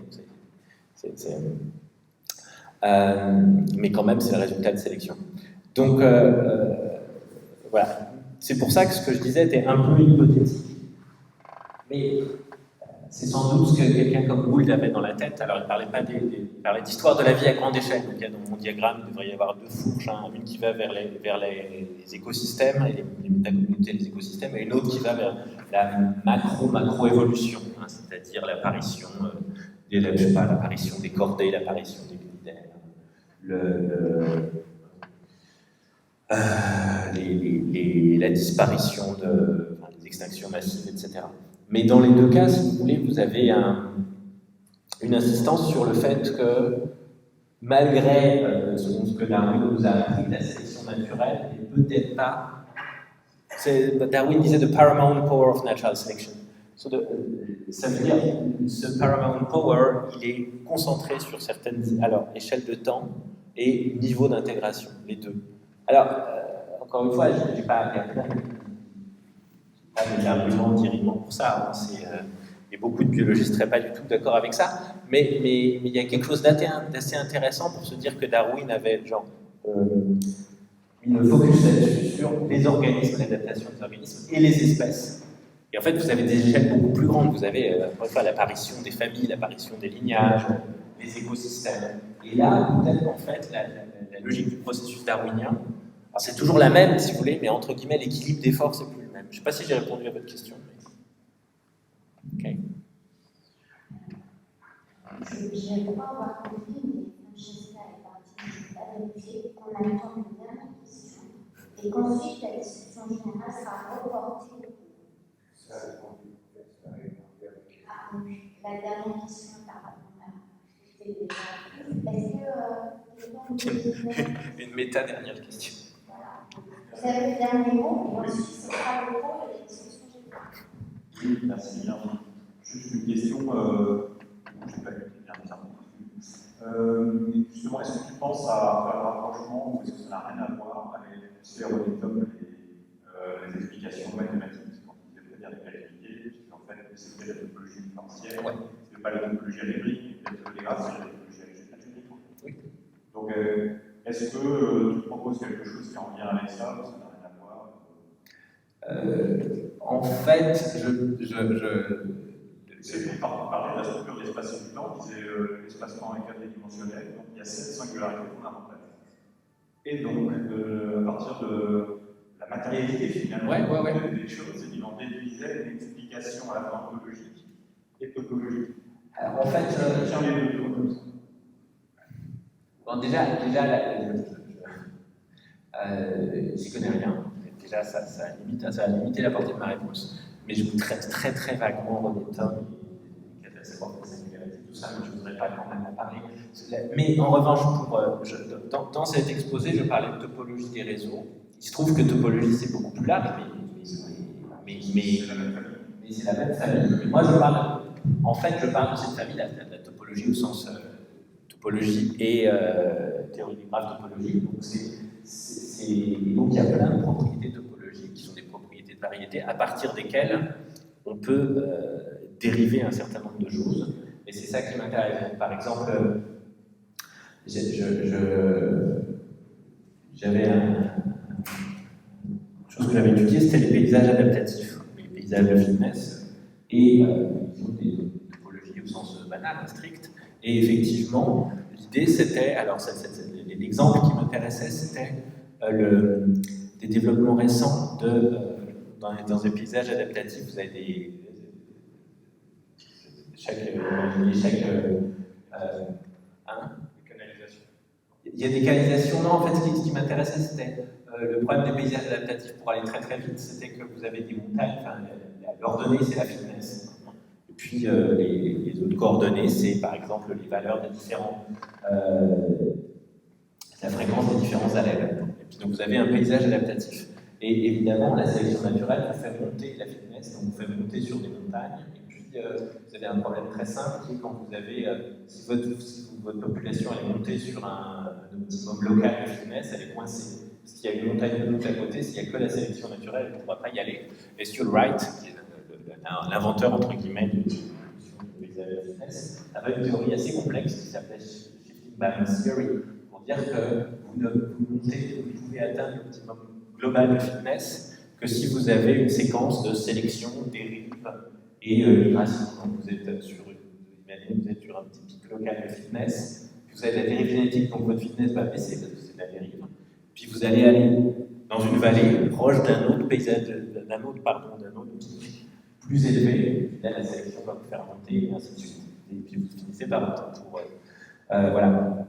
Mais quand même, c'est le résultat de sélection. Donc, voilà. C'est pour ça que ce que je disais était un peu hypothétique. Mais c'est sans doute ce que quelqu'un comme Gould avait dans la tête. Alors, il parlait d'histoire de la vie à grande échelle. Donc, il y a dans mon diagramme, il devrait y avoir deux fourches, une qui va vers les écosystèmes, et les métacommunautés des écosystèmes, et une autre qui va vers la macro-évolution, c'est-à-dire l'apparition l'apparition des cordées, l'apparition des glidaires, la disparition des extinctions massives, etc. Mais dans les deux cas, si vous voulez, vous avez une insistance sur le fait que, malgré ce que Darwin nous a appris de la sélection naturelle, n'est peut-être pas... Darwin disait « the paramount power of natural selection ». Ça veut dire que ce paramount power, il est concentré sur certaines échelles de temps et niveau d'intégration, les deux. Alors, encore une fois, j'ai pas, il y a plein d'arguments, d'irritants pour ça. Hein, et beaucoup de biologistes ne seraient pas du tout d'accord avec ça. Mais il y a quelque chose d'assez intéressant pour se dire que Darwin avait mis le focus là-dessus sur les organismes, l'adaptation des organismes et les espèces. Et en fait, vous avez des échelles beaucoup plus grandes. Vous avez encore une fois l'apparition des familles, l'apparition des lignages, les écosystèmes. Et là, peut-être qu'en fait, la logique du processus darwinien, alors c'est toujours la même, si vous voulez, mais entre guillemets, l'équilibre des forces n'est plus le même. Je ne sais pas si j'ai répondu à votre question. Ok. Je crois avoir compris, mais Francesca est partie adopter qu'on attend une dernière question et qu'ensuite la discussion générale sera reportée. La dernière question Une méta-dernière question. Voilà. Vous avez le dernier mot et ensuite ce sera le mot de la discussion générale. Oui, merci bien. Juste une question, je n'ai pas eu bien justement, est-ce que tu penses à un rapprochement ou est-ce que ça n'a rien à voir avec les explications mathématiques quand on disait dire des qualités, puisqu'en fait c'était la topologie différentielle, ce n'est pas la topologie algébrique, peut-être les graphes, c'est la topologie algébrique. Oui. Donc est-ce que tu proposes quelque chose qui est en lien avec ça ou ça n'a rien à voir? En fait, c'est pour parler de la structure de l'espace du temps, disait l'espace-temps est quadridimensionnel, donc il y a 7 singularités fondamentales. Et donc, à partir de la matérialité finalement des choses, il en déduisait une explication à la fois ontologique et topologique. Alors, en fait, tiens les deux comme ça. Bon, déjà j'y connais rien. Déjà, ça a limité la portée de ma réponse. Mais je vous traite très vaguement René Thom, tout ça, mais je ne voudrais pas quand même en parler. Mais en revanche, dans cet exposé, je parlais de topologie des réseaux. Il se trouve que topologie, c'est beaucoup plus large, mais c'est la même famille. Mais moi, je parle de cette famille, la topologie au sens topologie et théorie des graphes topologiques. Donc il y a plein de propriétés topologiques qui sont des propriétés de variété à partir desquelles on peut dériver un certain nombre de choses. Et c'est ça qui m'intéresse. Par exemple, j'avais une chose que j'avais étudiée, c'était les paysages adaptatifs, les paysages de fitness, et des topologies au sens banal, strict. Et effectivement, l'idée c'était, alors l'exemple qui m'intéressait, c'était des développements récents dans des paysages adaptatifs. Vous avez il y a des canalisations. Non, en fait, ce qui m'intéressait, c'était le problème des paysages adaptatifs pour aller très vite, c'était que vous avez des montagnes, l'ordonnée, c'est la fitness. Et puis, les autres coordonnées, c'est par exemple les valeurs des différents, la fréquence des différents allèles. Et puis, donc, vous avez un paysage adaptatif. Et évidemment, la sélection naturelle vous fait monter la fitness, donc vous fait monter sur des montagnes. Vous avez un problème très simple qui est quand vous avez, si votre population est montée sur un optimum local de fitness, elle est coincée. Parce qu'il y a une montagne de l'autre à côté, s'il n'y a que la sélection naturelle, elle ne pourra pas y aller. Et Stuart Wright, qui est l'inventeur entre guillemets de paysage de fitness, avait une théorie assez complexe qui s'appelait Shifting Balance Theory, pour dire que vous pouvez atteindre l'optimum global de fitness que si vous avez une séquence de sélection, dérive et migration. Donc vous êtes sur un petit pic local de fitness, puis vous avez la dérive génétique, donc votre fitness va baisser parce que c'est de la dérive, puis vous allez aller dans une vallée proche d'un autre paysage, d'un autre pic plus élevé, puis là la sélection va vous faire monter, et ainsi de suite. Et puis vous finissez par votre tour. Voilà.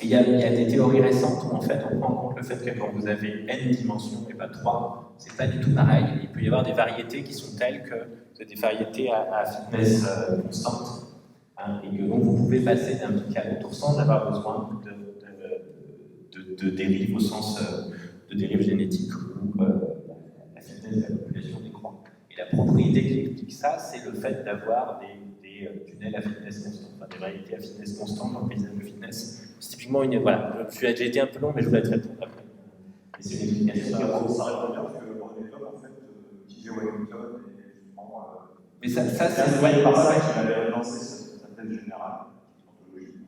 Il y a des théories récentes où en fait on prend en compte le fait que quand vous avez n dimensions et pas 3, c'est pas du tout pareil. Il peut y avoir des variétés qui sont telles que vous avez des variétés à fitness constante, hein, et que donc vous pouvez passer d'un pic à l'autre sans avoir besoin de dérive au sens de dérive génétique où la fitness de la population décroît. Et la propriété qui explique ça, c'est le fait d'avoir des tunnels à fitness constante, enfin des variétés à fitness constante dans le paysage de fitness. C'est typiquement une. Voilà, j'ai été un peu long, mais je voulais te répondre après. Mais c'est une explication. Ça répond bien parce que René Top, en fait, utilisait Wellington et justement. Mais ça c'est envoyé par ça qu'il avait lancé sa thèse générale d'anthropologie.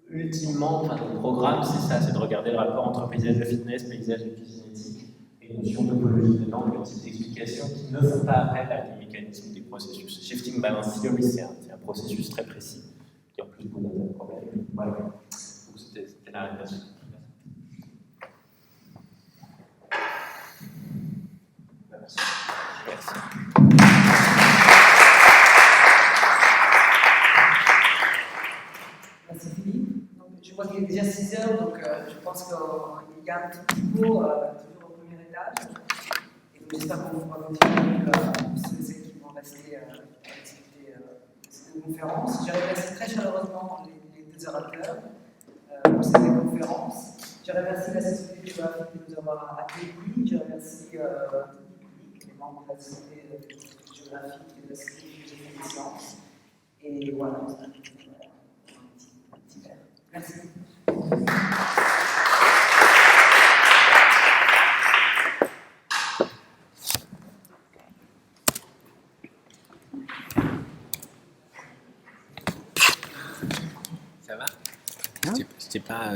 Ultimement, enfin, le programme, c'est ça, c'est de regarder le rapport entre paysage de fitness, paysage épigénétique et notion topologie dedans, le type d'explications qui ne font pas appel à des mécanismes, des processus. Shifting Balance Theory, c'est un processus très précis qui en plus pose un tas de problèmes. Voilà. Donc c'était la réponse. Merci. Merci Philippe. Donc, je vois qu'il est déjà 6 heures, donc je pense qu'il y a un petit peu toujours au premier étage. Et donc, j'espère qu'on pourra continuer ceux et celles qui vont rester à discuter de cette conférence. Je remercie très chaleureusement les deux orateurs pour cette conférence. Je remercie la Société géographique de nous avoir accueillis. Je remercie tout le public, les membres de la Société géographique et de la Société des sciences. Et voilà, c'est un petit verre. Merci. Ça va? C'était pas